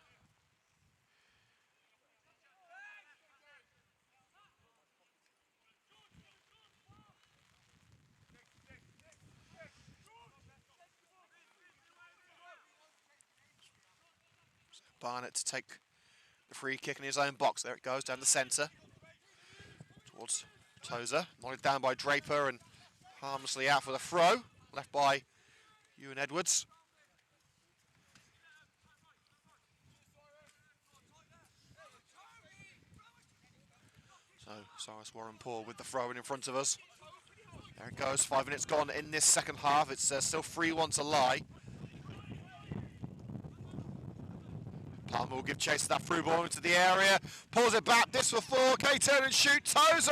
Barnett to take the free kick in his own box. There it goes, down the centre. Towards Tozer. Knocked down by Draper and harmlessly out for the throw. Left by Ewan Edwards. So, Cyrus Warren Paul with the throw in front of us. There it goes, 5 minutes gone in this second half. It's still 3-1 to Lye. Palmer will give chase to that through ball into the area. Pulls it back, this for 4. K turn and shoot. Tozer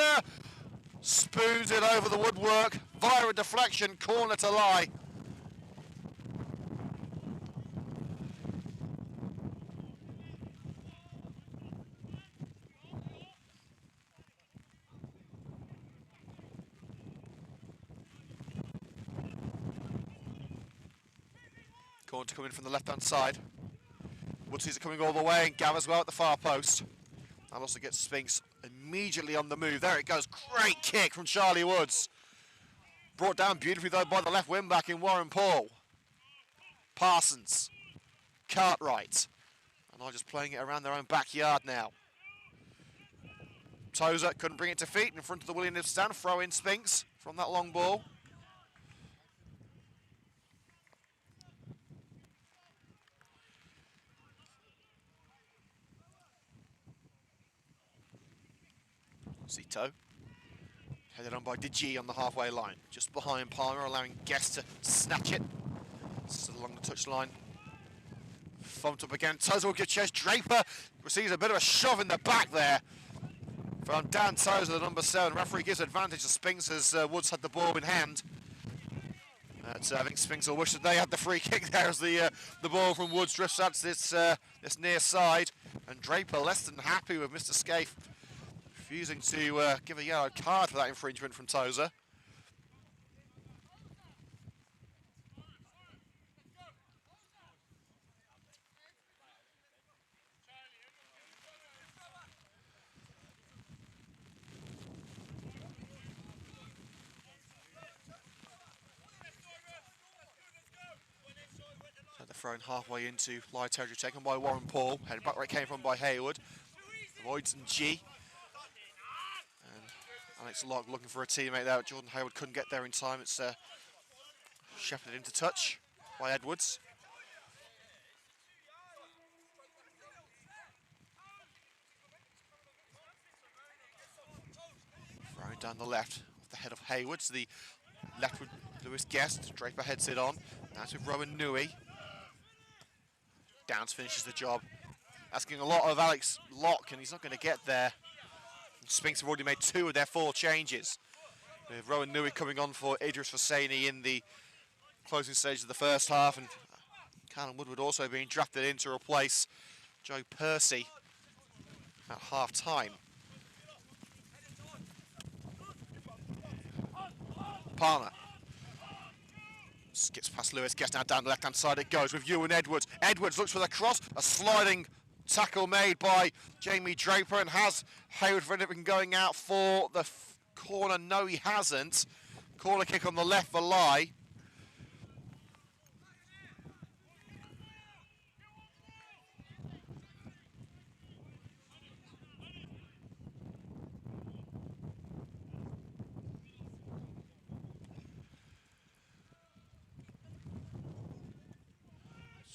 Spoons it over the woodwork via a deflection, corner to Lye. Corner to come in from the left-hand side. Woods sees it coming all the way and gathers well at the far post. And also gets Sphinx immediately on the move. There it goes. Great kick from Charlie Woods. Brought down beautifully though by the left wing back in Warren Paul. Parsons. Cartwright. And they're just playing it around their own backyard now. Tozer couldn't bring it to feet in front of the Williams stand. Throw in Sphinx from that long ball. Zito, headed on by DeG on the halfway line, just behind Palmer, allowing Guest to snatch it. Still along the touchline. Thumped up again, Tozer will give chase. Draper receives a bit of a shove in the back there from Dan Tozer, the number 7. Referee gives advantage to Sphinx as Woods had the ball in hand. I think Sphinx will wish that they had the free kick there as the ball from Woods drifts out to this near side. And Draper less than happy with Mr. Scaife refusing to give a yellow card for that infringement from Tozer. So the throw in halfway into Lye territory taken by Warren Paul. Headed back where it came from by Hayward. Avoids and G. Alex Locke looking for a teammate there. Jordan Hayward couldn't get there in time. It's shepherded into touch by Edwards. Throwing down the left off the head of Hayward. So the left with Lewis Guest. Draper heads it on. Now to Rowan Nui. Downs finishes the job. Asking a lot of Alex Locke, and he's not going to get there. Sphinx have already made 2 of their 4 changes, with Rowan Nui coming on for Idris Hosseini in the closing stage of the first half, and Callum Woodward also being drafted in to replace Joe Percy at half-time. Palmer skips past Lewis, gets now down the left-hand side it goes with Ewan Edwards. Edwards looks for the cross, a sliding tackle made by Jamie Draper, and has Hayward Frederick going out for the corner. No, he hasn't. Corner kick on the left for Lye.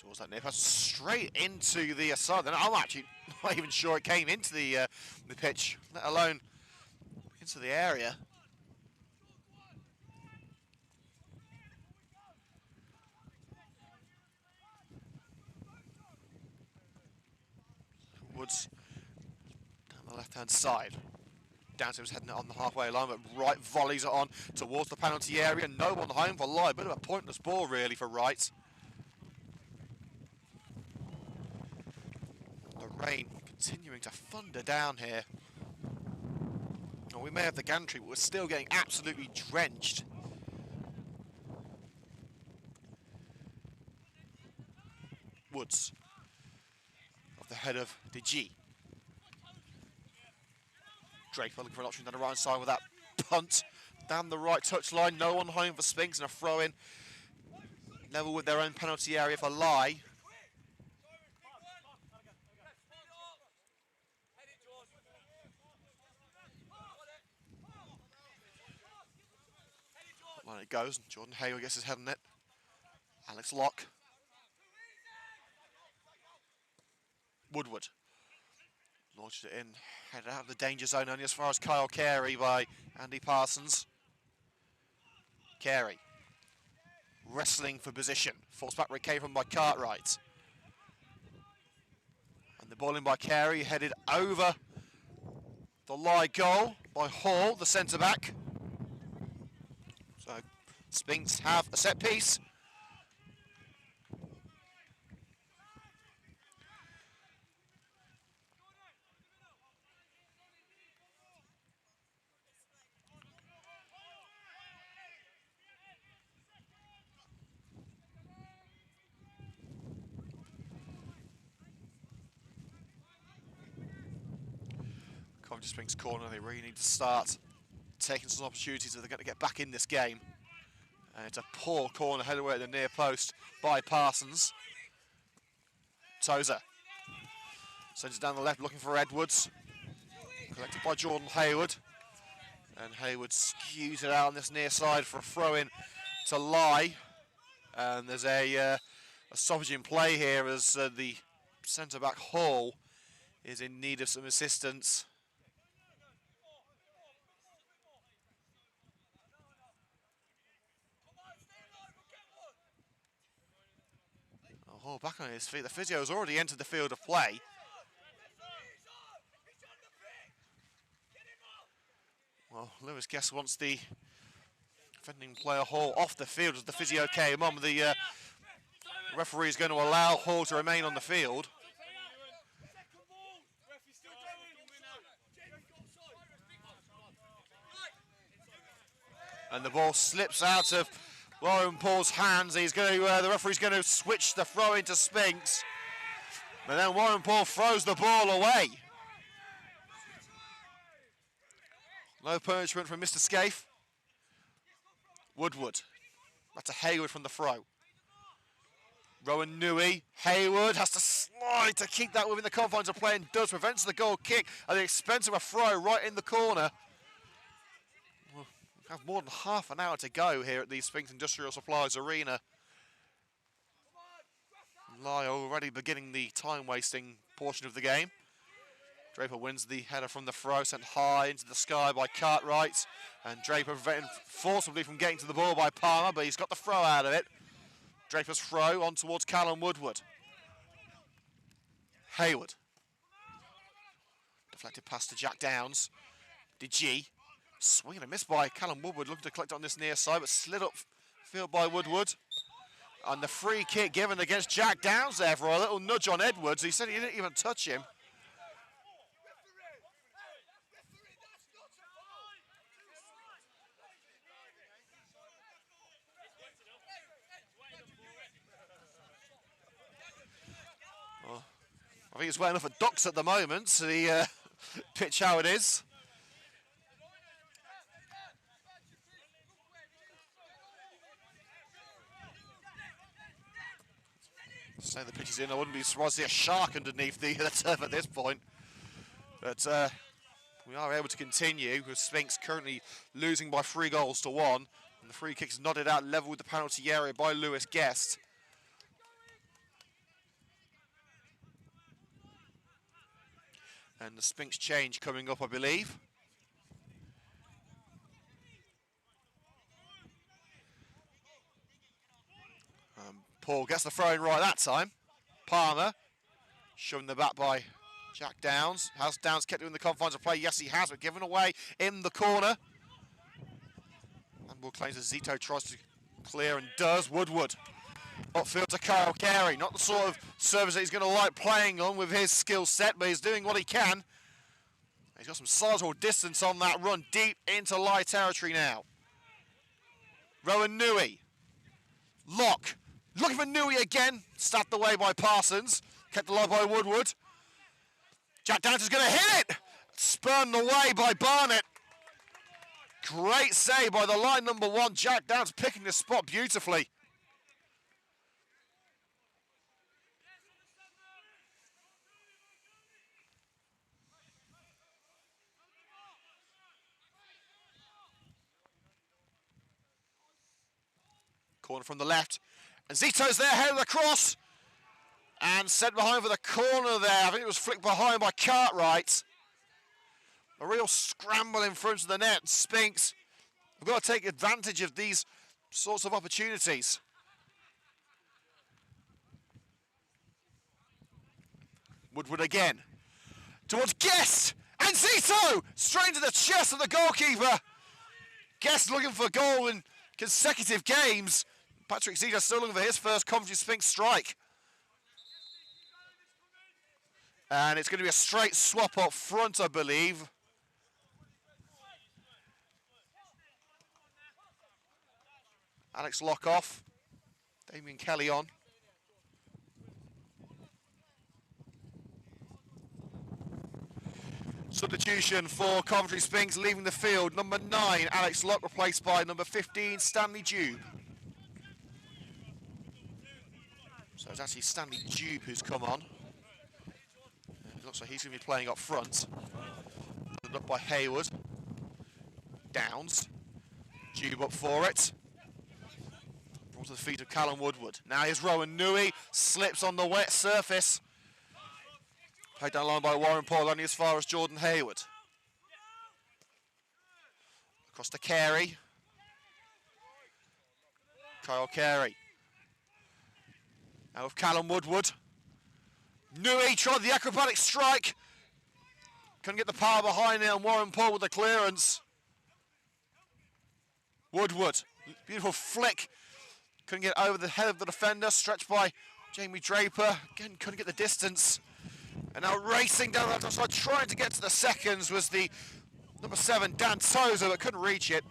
Towards that near pass, straight into the side. And I'm actually not even sure it came into the pitch, let alone into the area. Woods down the left-hand side. Downstairs heading it on the halfway line, but Wright volleys it on towards the penalty area. No one home for Lye. Bit of a pointless ball, really, for Wright. The rain continuing to thunder down here. Well, we may have the gantry, but we're still getting absolutely drenched. Woods off the head of DeG. Draper looking for an option down the right side with that punt down the right touchline. No one home for Sphinx, and a throw in level with their own penalty area for Lye. On it goes. Jordan Hayward gets his head on it. Alex Locke. Woodward launched it in, headed out of the danger zone only as far as Kyle Carey by Andy Parsons. Carey wrestling for position. Forced back where it came from by Cartwright. And the ball in by Carey, headed over The Lye goal by Hall, the centre-back. So Sphinx have a set piece. Coventry Sphinx corner, they really need to start taking some opportunities if they're going to get back in this game. And it's a poor corner headed away at the near post by Parsons. Tozer sends it down the left looking for Edwards. Collected by Jordan Hayward. And Hayward skews it out on this near side for a throw-in to Lye. And there's a stoppage in play here as the centre-back Hall is in need of some assistance. Hall back on his feet. The physio has already entered the field of play. Well, Lewis Guest wants the defending player Hall off the field as the physio came on. The referee is going to allow Hall to remain on the field. And the ball slips out of Warren Paul's hands. He's going to, the referee's going to switch the throw into Sphinx. But then Warren Paul throws the ball away. No punishment from Mr. Scaife. Woodward. That's a Hayward from the throw. Rowan Newey. Hayward has to slide to keep that within the confines of play and does. Prevents the goal kick at the expense of a throw right in the corner. Well, we have more than half an hour to go here at the Sphinx Industrial Supplies Arena. Lye already beginning the time-wasting portion of the game. Draper wins the header from the throw, sent high into the sky by Cartwright. And Draper prevented forcibly from getting to the ball by Palmer, but he's got the throw out of it. Draper's throw on towards Callum Woodward. Hayward. Deflected pass to Jack Downs. DG. Swing and a miss by Callum Woodward, looking to collect on this near side, but slid up field by Woodward. And the free kick given against Jack Downs there for a little nudge on Edwards. He said he didn't even touch him. Well, I think it's wet enough at Docks at the moment, so the pitch how it is. Saying the pitch is in, I wouldn't be surprised to see a shark underneath the turf at this point. But we are able to continue with Sphinx currently losing by 3-1. And the free kick is nodded out level with the penalty area by Lewis Guest. And the Sphinx change coming up, I believe. Paul gets the throw in right that time. Palmer shoving the back by Jack Downs. Has Downs kept it in the confines of play? Yes, he has, but given away in the corner. Handball claims as Zito tries to clear and does. Woodward upfield to Kyle Carey. Not the sort of service that he's going to like playing on with his skill set, but he's doing what he can. He's got some sizable distance on that run deep into Lye territory now. Rowan Newey. Lock. Looking for Newey again. Stabbed away by Parsons. Kept alive by Woodward. Jack Downs is going to hit it. Spurned away by Barnett. Great save by the line number 1. Jack Downs picking the spot beautifully. Corner from the left. And Zito's there, headed across. And sent behind for the corner there. I think it was flicked behind by Cartwright. A real scramble in front of the net. Sphinx have got to take advantage of these sorts of opportunities. Woodward again. Towards Guest. And in Zito! Straight into the chest of the goalkeeper. Guest looking for a goal in consecutive games. Patrick Zito still looking for his first Coventry Sphinx strike. And it's going to be a straight swap up front, I believe. Alex Lock off. Damien Kelly on. Substitution for Coventry Sphinx, leaving the field. Number 9, Alex Lock, replaced by number 15, Stanley Dube. So it's actually Stanley Dube who's come on. It looks like he's going to be playing up front. Up by Hayward. Downs. Dube up for it. Brought to the feet of Callum Woodward. Now here's Rowan Nui. Slips on the wet surface. Played down the line by Warren Paul, only as far as Jordan Hayward. Across to Carey. Kyle Carey. Now with Callum Woodward. Nui tried the acrobatic strike. Couldn't get the power behind it, and Warren Paul with the clearance. Woodward, beautiful flick. Couldn't get over the head of the defender, stretched by Jamie Draper. Again, couldn't get the distance. And now racing down the left side, trying to get to the seconds was the number 7, Dan Tozer, but couldn't reach it.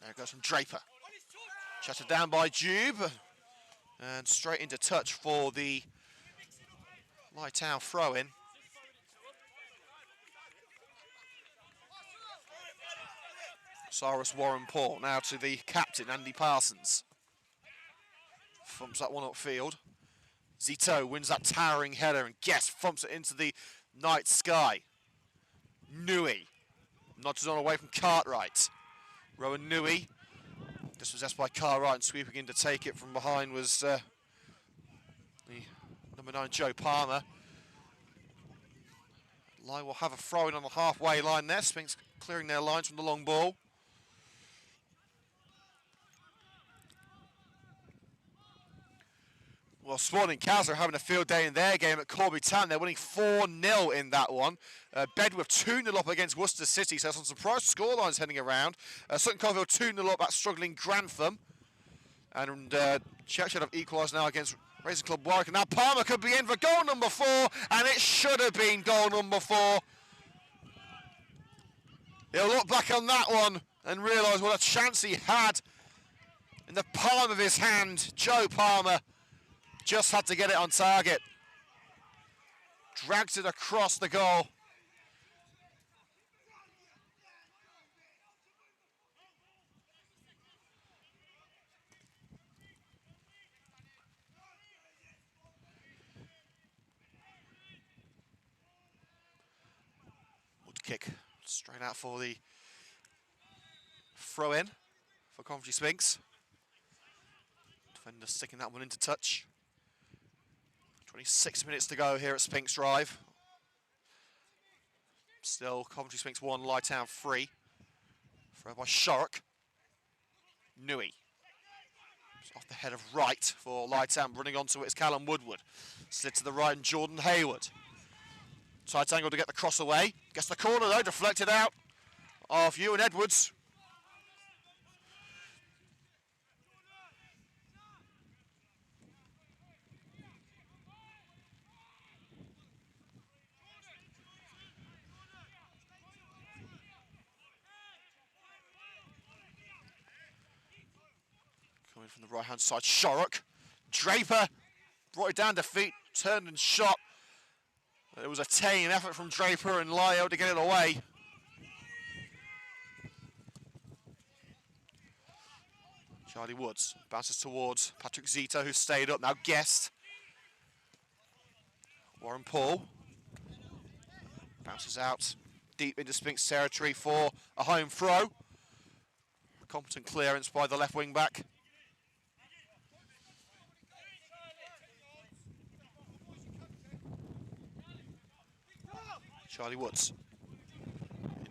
There it goes from Draper. Shuttered down by Dube. And straight into touch for the Lye Town throw-in. Cyrus Warren Paul now to the captain, Andy Parsons. Thumps that one upfield. Zito wins that towering header and Guest thumps it into the night sky. Nui nudges on away from Cartwright. Rowan Nui, dispossessed by Cartwright and sweeping in to take it from behind was the number 9, Joe Palmer. Lye will have a throw-in on the halfway line there. Sphinx clearing their lines from the long ball. Well, Sporting Cows are having a field day in their game at Corby Town. They're winning 4-0 in that one. Bedworth 2-0 up against Worcester City, so some surprise scorelines heading around. Sutton Coldfield 2-0 up at struggling Grantham. And Church have equalised now against Racing Club Warwick. And now Palmer could be in for goal number 4, and it should have been goal number 4. He'll look back on that one and realise what a chance he had in the palm of his hand. Joe Palmer just had to get it on target. Drags it across the goal. Wood kick straight out for the throw in for Coventry Sphinx. Defender sticking that one into touch. 26 minutes to go here at Sphinx Drive. Still Coventry Sphinx 1, Lye Town 3. Throw by Shark. Nui. It's off the head of right for Lye Town. Running onto it is Callum Woodward. Slid to the right and Jordan Hayward. Tight angle to get the cross away. Gets the corner though, deflected out of Ewan Edwards. Coming from the right-hand side, Shorrock. Draper brought it down to feet, turned and shot. It was a tame effort from Draper and Lye able to get it away. Charlie Woods bounces towards Patrick Zito, who stayed up, now Guest. Warren Paul bounces out deep into Sphinx territory for a home throw. Competent clearance by the left wing back. Charlie Woods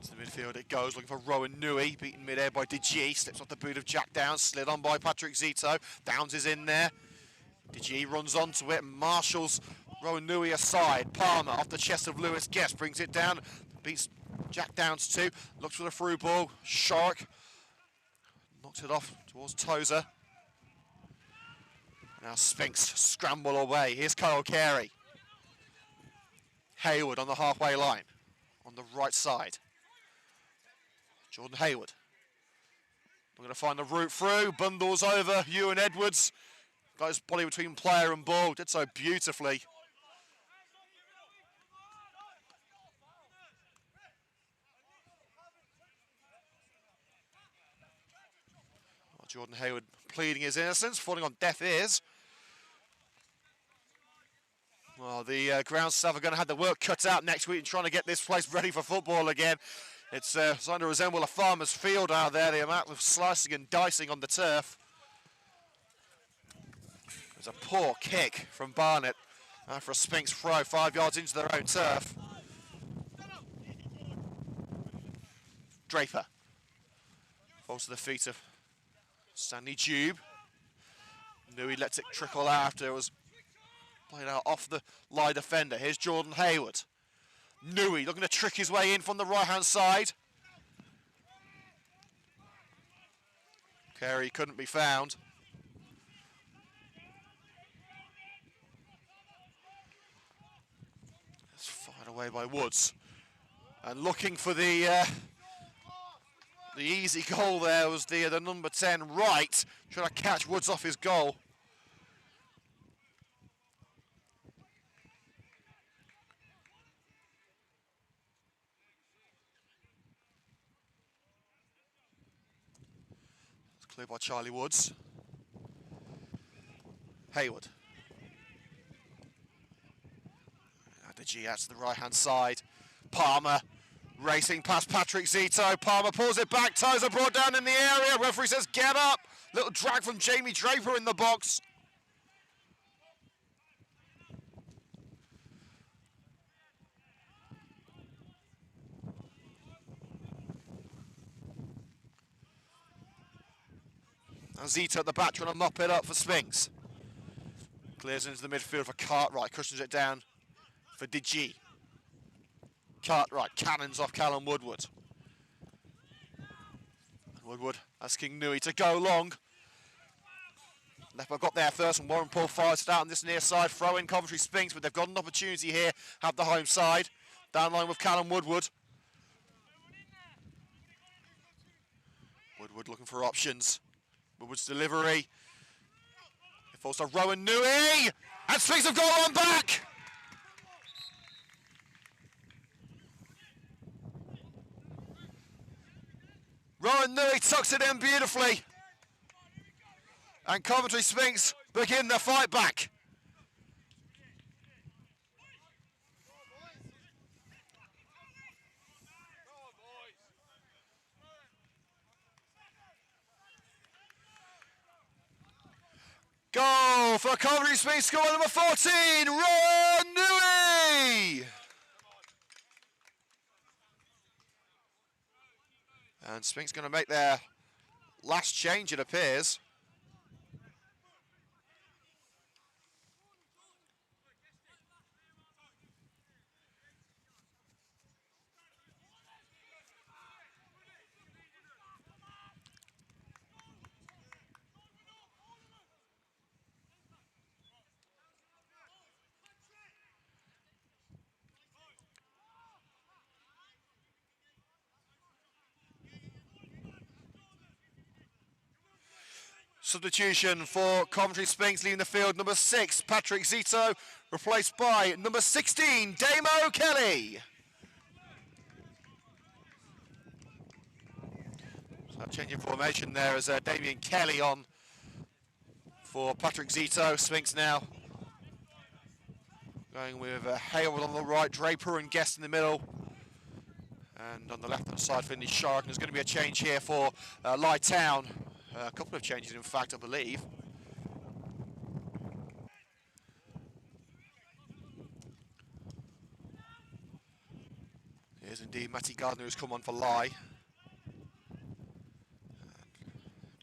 Into the midfield it goes, looking for Rowan Nui, beaten mid-air by DeG, slips off the boot of Jack Downs, slid on by Patrick Zito. Downs is in there. DeG runs onto it and marshals Rowan Nui aside. Palmer off the chest of Lewis Guest, brings it down, beats Jack Downs too, looks for the through ball. Shark knocks it off towards Tozer. Now Sphinx scramble away. Here's Kyle Carey. Hayward on the halfway line, on the right side. Jordan Hayward. We're going to find the route through. Bundles over Ewan Edwards. Got his body between player and ball. Did so beautifully. Well, Jordan Hayward pleading his innocence, falling on deaf ears. Well, the ground staff are going to have the work cut out next week in trying to get this place ready for football again. It's starting to resemble a farmer's field out there, the amount of slicing and dicing on the turf. There's a poor kick from Barnett for a Sphinx throw 5 yards into their own turf. Draper falls to the feet of Stanley Jube. Nui lets it trickle out after it was played out off the Lye defender. Here's Jordan Hayward. Nui looking to trick his way in from the right-hand side. Carey couldn't be found. It's fired away by Woods. And looking for the easy goal there was the number 10 Wright, trying to catch Woods off his goal. Cleared by Charlie Woods. Hayward. DeG out to the right-hand side. Palmer racing past Patrick Zito. Palmer pulls it back. Tozer brought down in the area. Referee says, get up. Little drag from Jamie Draper in the box. And Zito at the back trying to mop it up for Sphinx. Clears into the midfield for Cartwright, cushions it down for DeG. Cartwright cannons off Callum Woodward. And Woodward asking Nui to go long. Leper got there first and Warren Paul fires it out on this near side. Throw in Coventry Sphinx, but they've got an opportunity here. Have the home side. Down line with Callum Woodward. Woodward looking for options. Woodward's delivery. It falls to Rowan Nui. And Sphinx have got one back. Rowan Nui tucks it in beautifully. And Coventry Sphinx begin their fight back. Goal for Coventry Sphinx, score number 14, Rowan Nui! And Sphinx going to make their last change, it appears. Substitution for Coventry Sphinx, leaving the field, number 6, Patrick Zito, replaced by number 16, Damo Kelly. So change of formation there as Damien Kelly on for Patrick Zito. Sphinx now going with Hayward on the right, Draper and Guest in the middle. And on the left-hand side, Finley Shark. And there's going to be a change here for Lye Town. A couple of changes, in fact, I believe. Here's indeed Matty Gardner who's come on for Lye.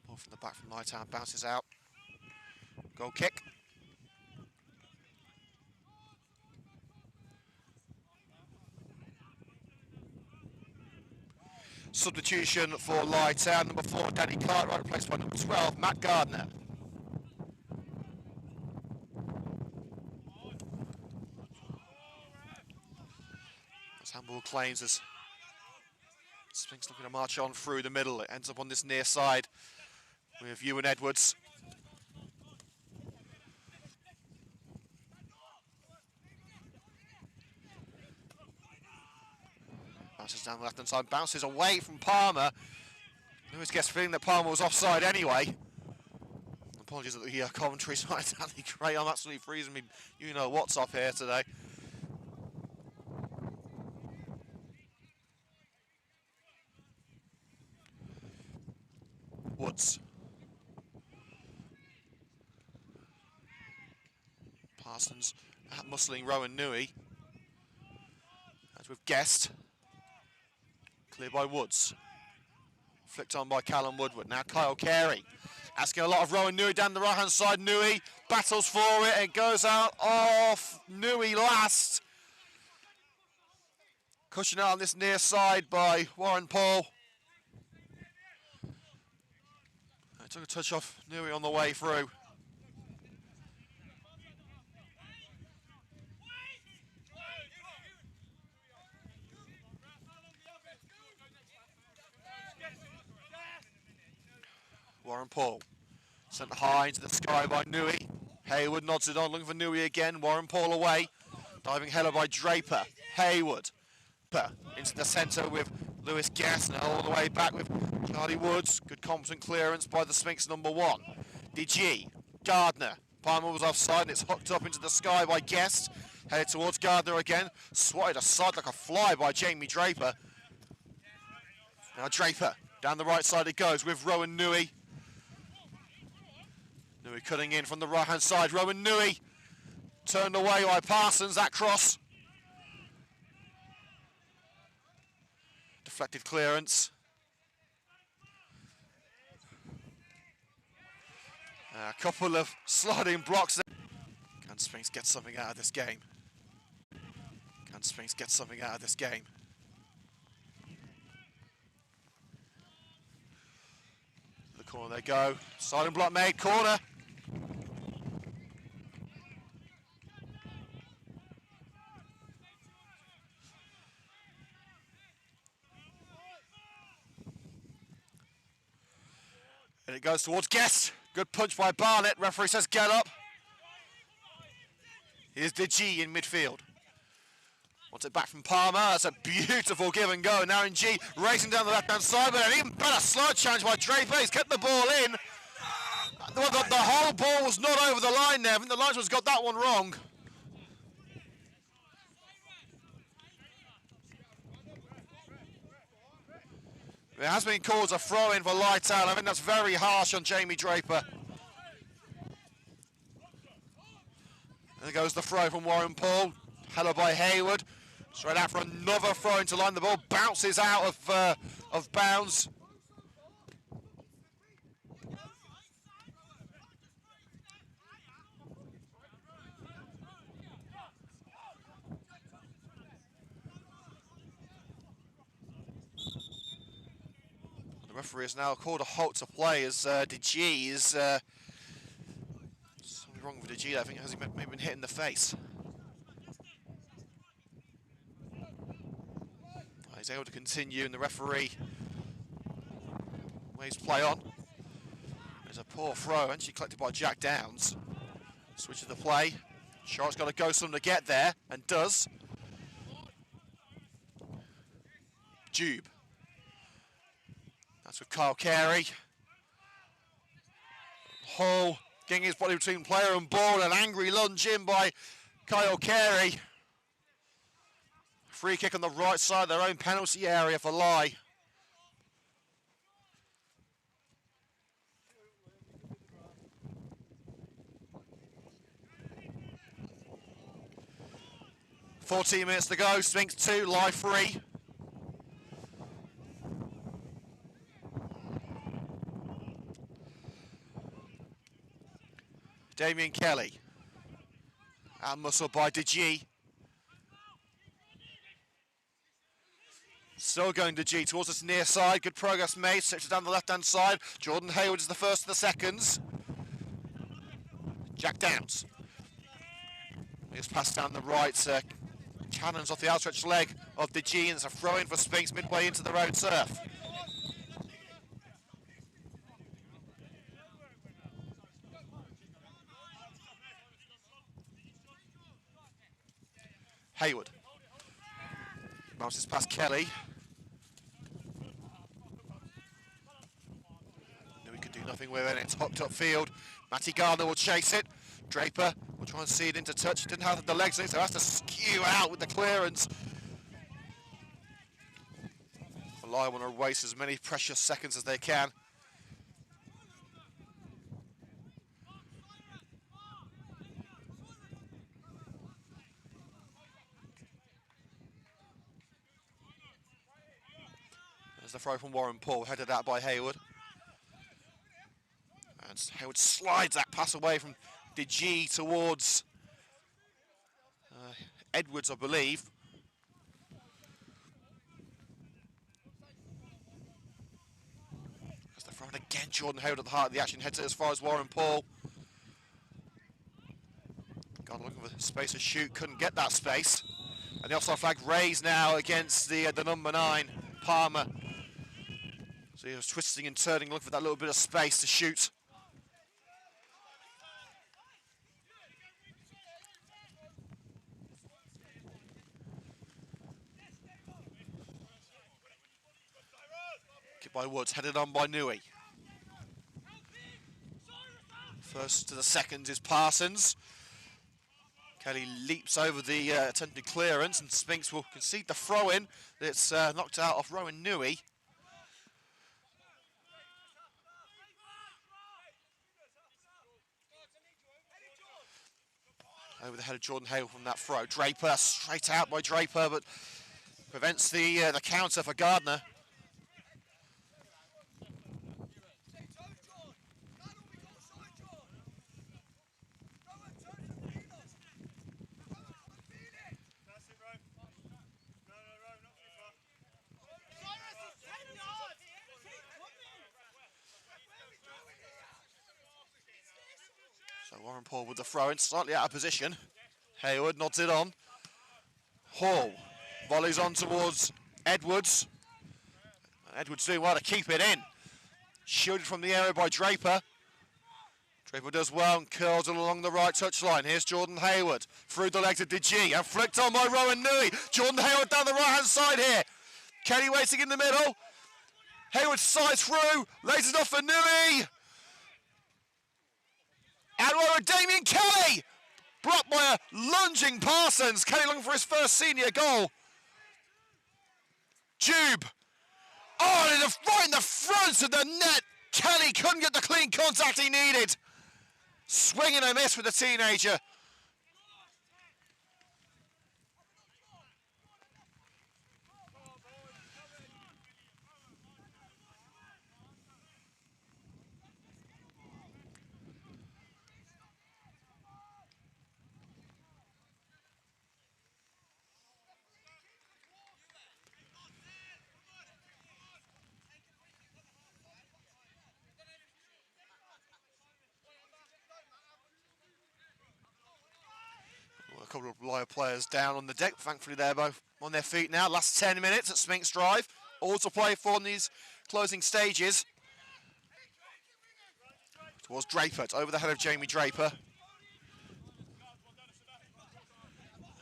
Ball from the back from Lye Town, bounces out. Goal kick. Substitution for Lye Town, number 4, Danny Cartwright, replaced by number 12, Matt Gardner. As handball claims as Sphinx looking to march on through the middle. It ends up on this near side with Ewan Edwards. Bounces down the left-hand side, bounces away from Palmer. Lewis gets feeling that Palmer was offside anyway. Apologies that the Coventry's not exactly great. I'm absolutely freezing me. You know what's up here today. Woods. Parsons muscling Rowan Newey. As we've guessed. Clear by Woods. Flicked on by Callum Woodward. Now Kyle Carey. Asking a lot of Rowan Newey down the right-hand side. Newey battles for it. It goes out off Newey last. Cushioned out on this near side by Warren Paul. Took a touch off Newey on the way through. Warren Paul sent high into the sky by Newey. Haywood nods it on, looking for Newey again. Warren Paul away. Diving header by Draper. Haywood into the centre with Lewis Gassner all the way back with Charlie Woods. Good competent clearance by the Sphinx number 1. DG, Gardner. Palmer was offside and it's hooked up into the sky by Guest. Headed towards Gardner again. Swatted aside like a fly by Jamie Draper. Now Draper, down the right side it goes with Rowan Newey. Newey cutting in from the right-hand side. Rowan Newey turned away by Parsons. That cross. Deflected clearance. A couple of sliding blocks there. Can Sphinx get something out of this game? Can Sphinx get something out of this game? To the corner they go. Sliding block made, corner. And it goes towards Guest. Good punch by Barnett. Referee says get up. Here's DG in midfield. Wants it back from Palmer. That's a beautiful give and go. Now in G, racing down the left-hand side, but an even better slide challenge by Draper. He's kept the ball in. The whole ball was not over the line there. I think the linesman's got that one wrong. It has been called a throw-in for Lye Town. I think that's very harsh on Jamie Draper. And there goes the throw from Warren Paul. Header by Haywood. Straight out for another throw into line. The ball bounces out of bounds. The referee has now called a halt to play as DG is something wrong with DG. I think has he maybe been hit in the face. He's able to continue, and the referee waves play on. There's a poor throw, and she collected by Jack Downs. Switch of the play. Shark's got to go some to get there, and does. Jube. That's with Kyle Carey. Hall getting his body between player and ball. An angry lunge in by Kyle Carey. Free kick on the right side of their own penalty area for Lye. .14 minutes to go. Sphinx 2, Lye 3. Damien Kelly. Out muscle by DeG. Still going DeG towards this near side. Good progress made. Switches down the left-hand side. Jordan Hayward is the first of the seconds. Jack Downs. He's passed down the right. Cannons off the outstretched leg of DeG, and it's a throw-in for Sphinx midway into their own turf. Hayward. Bounces past Kelly. No, he could do nothing with it. It's hooked upfield. Matty Gardner will chase it. Draper will try and see it into touch. Didn't have the legs in it, so has to skew out with the clearance. Lye want to waste as many precious seconds as they can. There's the throw from Warren Paul, headed out by Hayward. And Hayward slides that pass away from DeG towards Edwards, I believe. As the front again, Jordan Hayward at the heart of the action, heads it as far as Warren Paul. God, looking for space to shoot, couldn't get that space. And the offside flag raised now against the number 9, Palmer. So he was twisting and turning, looking for that little bit of space to shoot. Kick by Woods, headed on by Nui. First to the second is Parsons. Kelly leaps over the attempted clearance, and Sphinx will concede the throw-in. It's knocked out off Rowan Nui. Over the head of Jordan Hale from that throw. Draper, straight out by Draper, but prevents the counter for Gardner. So Warren Paul with the throw-in, slightly out of position. Hayward nods it on. Hall volleys on towards Edwards. Edwards doing well to keep it in. Shielded from the area by Draper. Draper does well and curls it along the right touchline. Here's Jordan Hayward through the legs of DeG and flicked on by Rowan Nui. Jordan Hayward down the right-hand side here. Kelly waiting in the middle. Hayward slides through, lays it off for Nui. And over Damien Kelly, blocked by a lunging Parsons. Kelly looking for his first senior goal. Jube. Oh, right in the front of the net. Kelly couldn't get the clean contact he needed. Swing and a miss with the teenager. A couple of Lye players down on the deck. Thankfully, they're both on their feet now. Last 10 minutes at Sphinx Drive. All to play for in these closing stages. Towards Draper. It's over the head of Jamie Draper.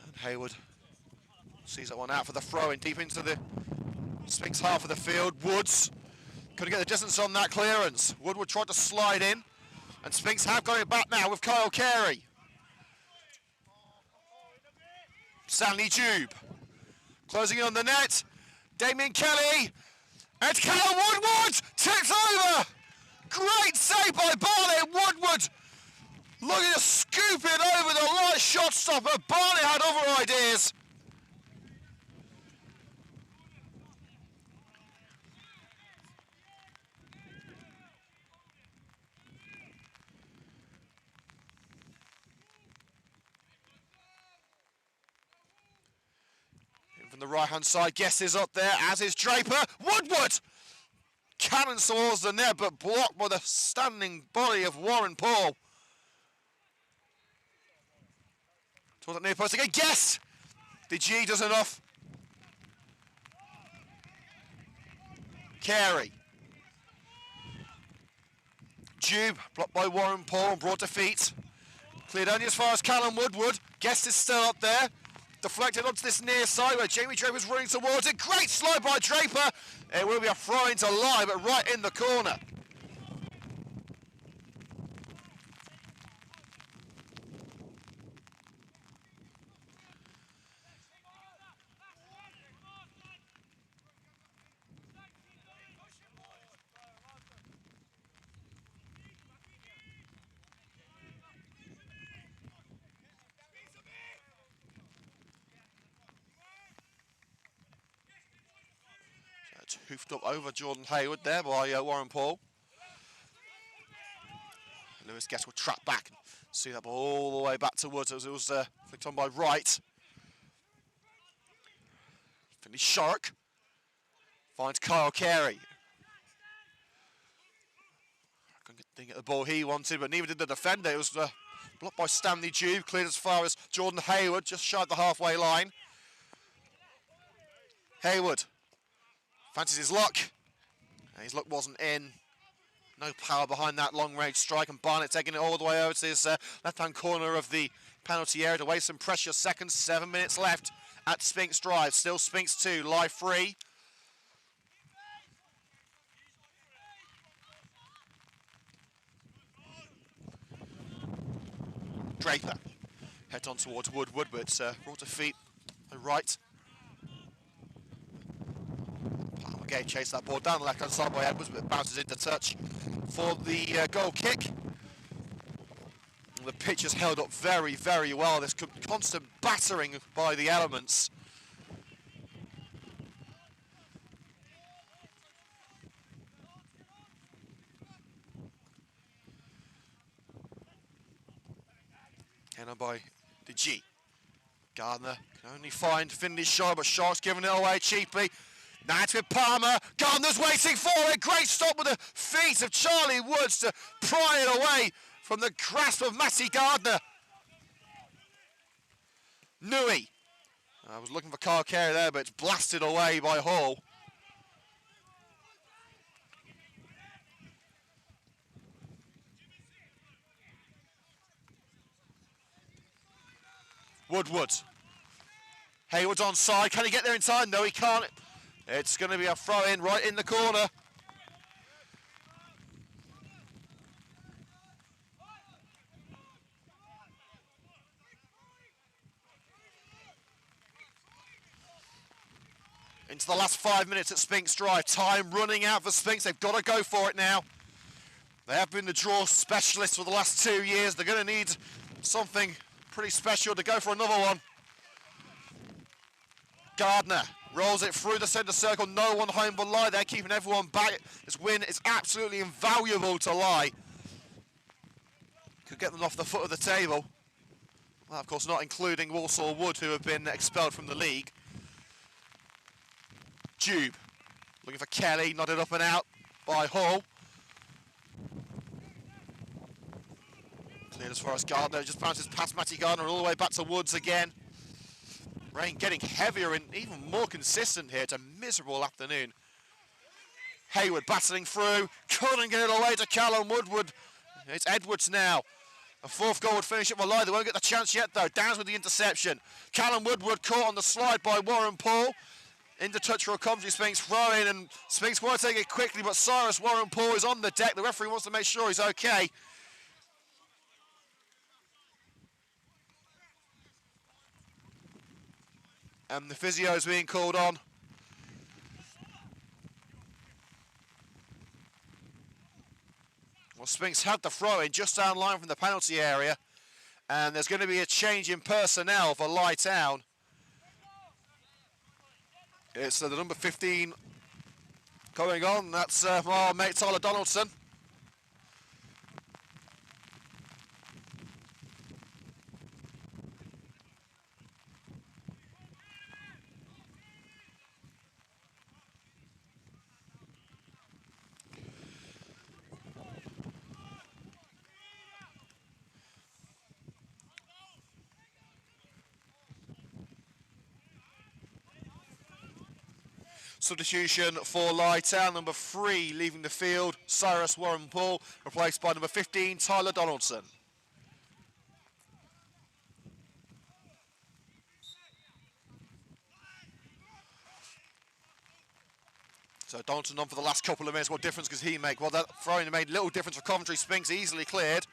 And Hayward sees that one out for the throw-in deep into the Sphinx half of the field. Woods couldn't get the distance on that clearance. Woodward tried to slide in. And Sphinx have got it back now with Kyle Carey. Stanley Jube closing in on the net. Damien Kelly and Callum Woodward tips over. Great save by Barnett. Woodward looking to scoop it over the light shot stopper. Barnett had other ideas. From the right-hand side, Guest is up there, as is Draper. Woodward! Cannon towards the net, but blocked by the standing body of Warren Paul. Towards the near post again, Guest! The G does enough. Carey. Jube, blocked by Warren Paul and brought to feet. Cleared only as far as Callum Woodward. Guest is still up there. Deflected onto this near side where Jamie Draper's running towards it. Great slide by Draper. It will be a throw into Lye, but right in the corner. It's hoofed up over Jordan Hayward there by Warren Paul. Lewis Guest will track back and see that ball all the way back to Woods as it was flicked on by Wright. Finley Shark finds Kyle Carey. Didn't get the ball he wanted, but neither did the defender. It was blocked by Stanley Jube, cleared as far as Jordan Hayward, just shy of the halfway line. Hayward fancies his luck. His luck wasn't in. No power behind that long-range strike, and Barnett taking it all the way over to his left-hand corner of the penalty area to waste some precious seconds. 7 minutes left at Sphinx Drive. Still Sphinx 2, Lye 3. Draper heads on towards Woodward, but it's brought to feet by Wright. Again, chase that ball down the left-hand side by Edwards, but it bounces into touch for the goal kick. The pitch has held up very, very well. This constant battering by the elements. And on by the G. Gardner can only find Finley Sharp, but Sharp's giving it away cheaply. Now it's with Palmer. Gardner's waiting for it. Great stop with the feet of Charlie Woods to pry it away from the grasp of Matty Gardner. Nui. I was looking for Kyle Carey there, but it's blasted away by Hall. Woodward. Hayward's onside. Can he get there in time? No, he can't. It's going to be a throw-in right in the corner. Into the last 5 minutes at Sphinx Drive. Time running out for Sphinx. They've got to go for it now. They have been the draw specialists for the last 2 years. They're going to need something pretty special to go for another one. Gardner rolls it through the centre circle. No one home but Lye. They're keeping everyone back. This win is absolutely invaluable to Lye. Could get them off the foot of the table. Well, of course, not including Walsall Wood, who have been expelled from the league. Jube looking for Kelly. Nodded up and out by Hall. Cleared as far as Gardner. Just bounces past Matty Gardner all the way back to Woods again. Rain getting heavier and even more consistent here. It's a miserable afternoon. Hayward battling through. Couldn't get it away to Callum Woodward. It's Edwards now. A fourth goal would finish it for Lye. They won't get the chance yet though. Downs with the interception. Callum Woodward caught on the slide by Warren Paul. Into touch for a Coventry Sphinx throw in, and Sphinx want to take it quickly, but Cyrus Warren Paul is on the deck. The referee wants to make sure he's okay. And the physio is being called on. Well, Sphinx had the throw in just down line from the penalty area, and there's going to be a change in personnel for Lye Town. It's the number 15 going on. That's our mate Tyler Donaldson. Substitution for Lye Town, number 3 leaving the field, Cyrus Warren Paul, replaced by number 15, Tyler Donaldson. So Donaldson on for the last couple of minutes. What difference does he make? Well, that throwing made little difference for Coventry Sphinx, easily cleared.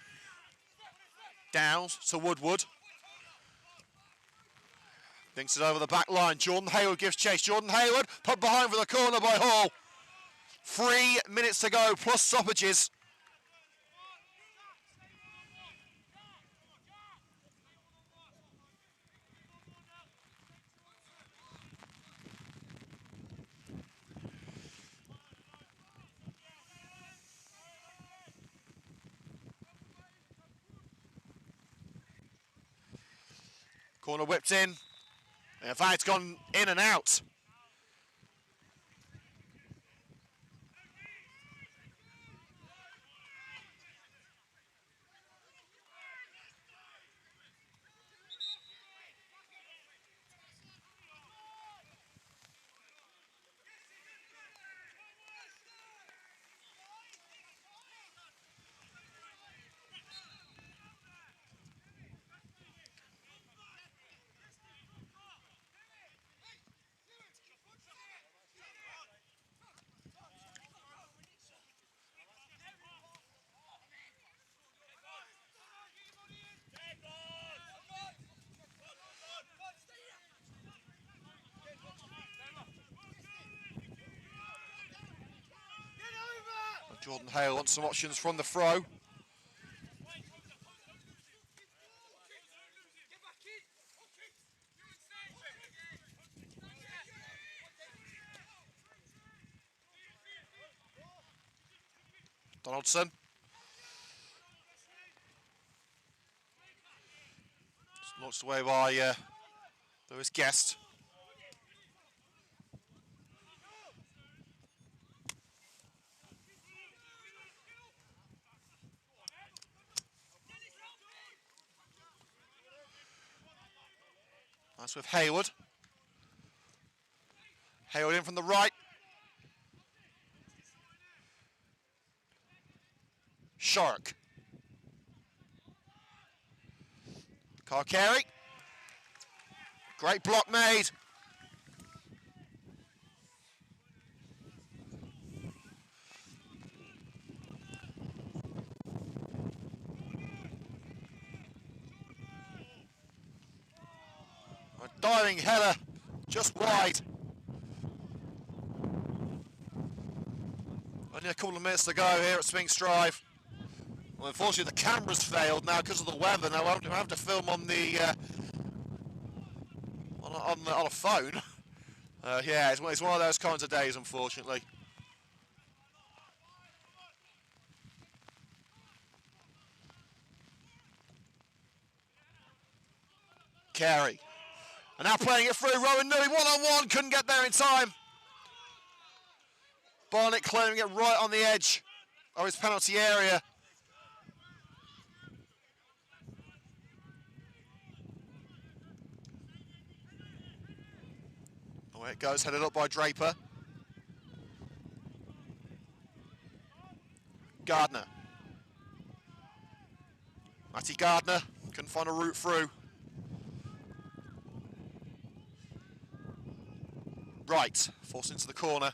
Downs to Woodward. Thinks it over the back line. Jordan Hayward gives chase. Jordan Hayward put behind for the corner by Hall. 3 minutes to go, plus stoppages. Corner whipped in. In fact, it's gone in and out. Jordan Hale wants some options from the throw. Donaldson. Just launched away by Lewis Guest. That's with Hayward. Hayward in from the right. Shark. Carcary. Great block made. A diving header, just wide. Only a couple of minutes to go here at Sphinx Drive. Well, unfortunately, the camera's failed now because of the weather. Now I have to film on the on a phone. Yeah, it's one of those kinds of days, unfortunately. Carey. And now playing it through, Rowan Newey, one-on-one, couldn't get there in time. Barnett claiming it right on the edge of his penalty area. Away it goes, headed up by Draper. Gardner. Matty Gardner couldn't find a route through. Right, forced into the corner.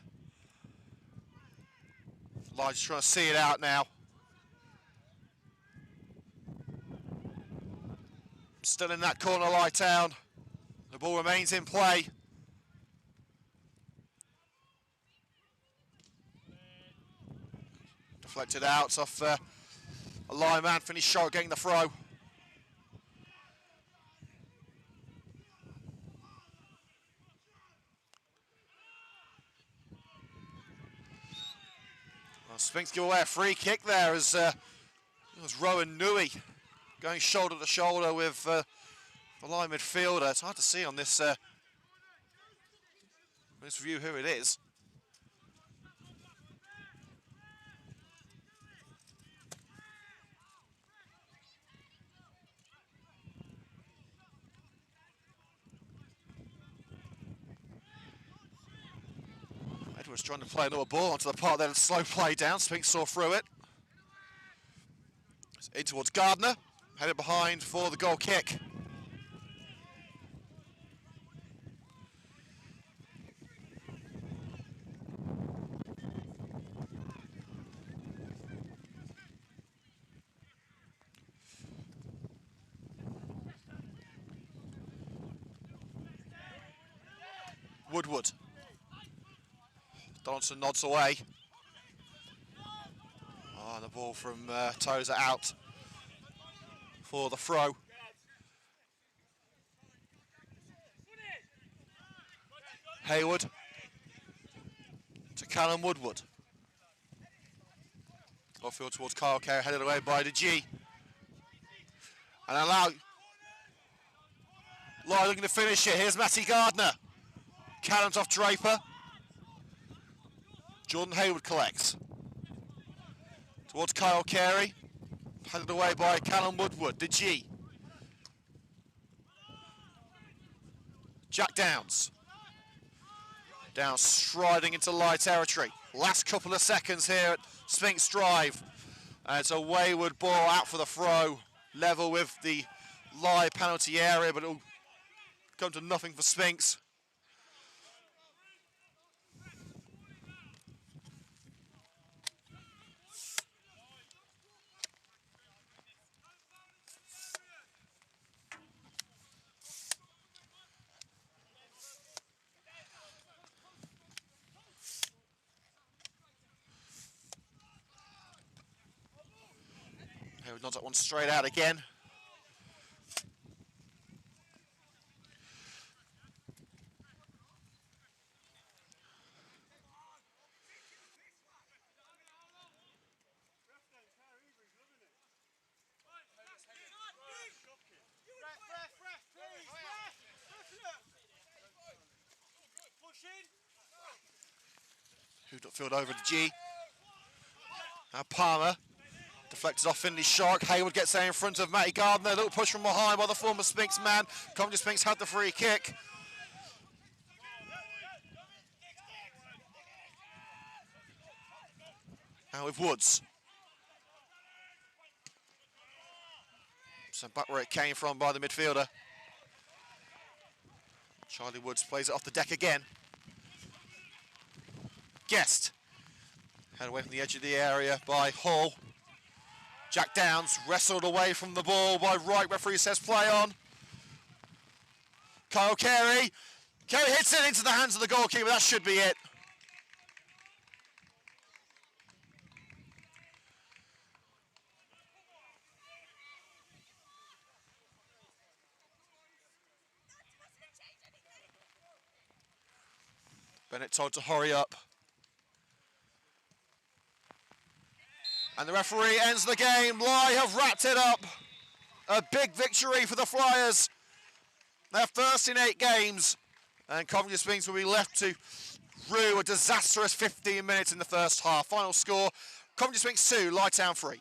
Lye's trying to see it out now. Still in that corner, Lye Town. The ball remains in play. Deflected out off a Lye man, finished short getting the throw. Sphinx give away a free kick there as it was Rowan Newey going shoulder to shoulder with the Lye midfielder. It's hard to see on this view who it is. was trying to play another ball onto the part there and slow play down. Sphinx saw through it. It's in towards Gardner. Headed behind for the goal kick. Woodward. Donaldson nods away. Oh, and the ball from Tozer out for the throw. Hayward to Callum Woodward. Off-field towards Kyle Carey, headed away by the G. And allow Lye looking to finish it. Here's Matty Gardner. Callum's off Draper. Jordan Hayward collects. Towards Kyle Carey. Headed away by Callum Woodward, the G. Jack Downs. Downs striding into Lye territory. Last couple of seconds here at Sphinx Drive. And it's a wayward ball out for the throw. Level with the Lye penalty area, but it'll come to nothing for Sphinx. Hayward nods that one straight out again. Who'd field over to G. Now Palmer. Deflected off Finley Shark. Hayward gets there in front of Matty Gardner. A little push from behind by the former Sphinx man. Coventry Sphinx had the free kick. Now with Woods. Sent back where it came from by the midfielder. Charlie Woods plays it off the deck again. Guest. Head away from the edge of the area by Hall. Jack Downs wrestled away from the ball by Wright. Referee says play on. Kyle Carey. Carey hits it into the hands of the goalkeeper. That should be it. Bennett told to hurry up. And the referee ends the game. Lye have wrapped it up. A big victory for the Flyers. They're first in 8 games. And Coventry Sphinx will be left to rue a disastrous 15 minutes in the first half. Final score, Coventry Sphinx 2, Lye Town 3.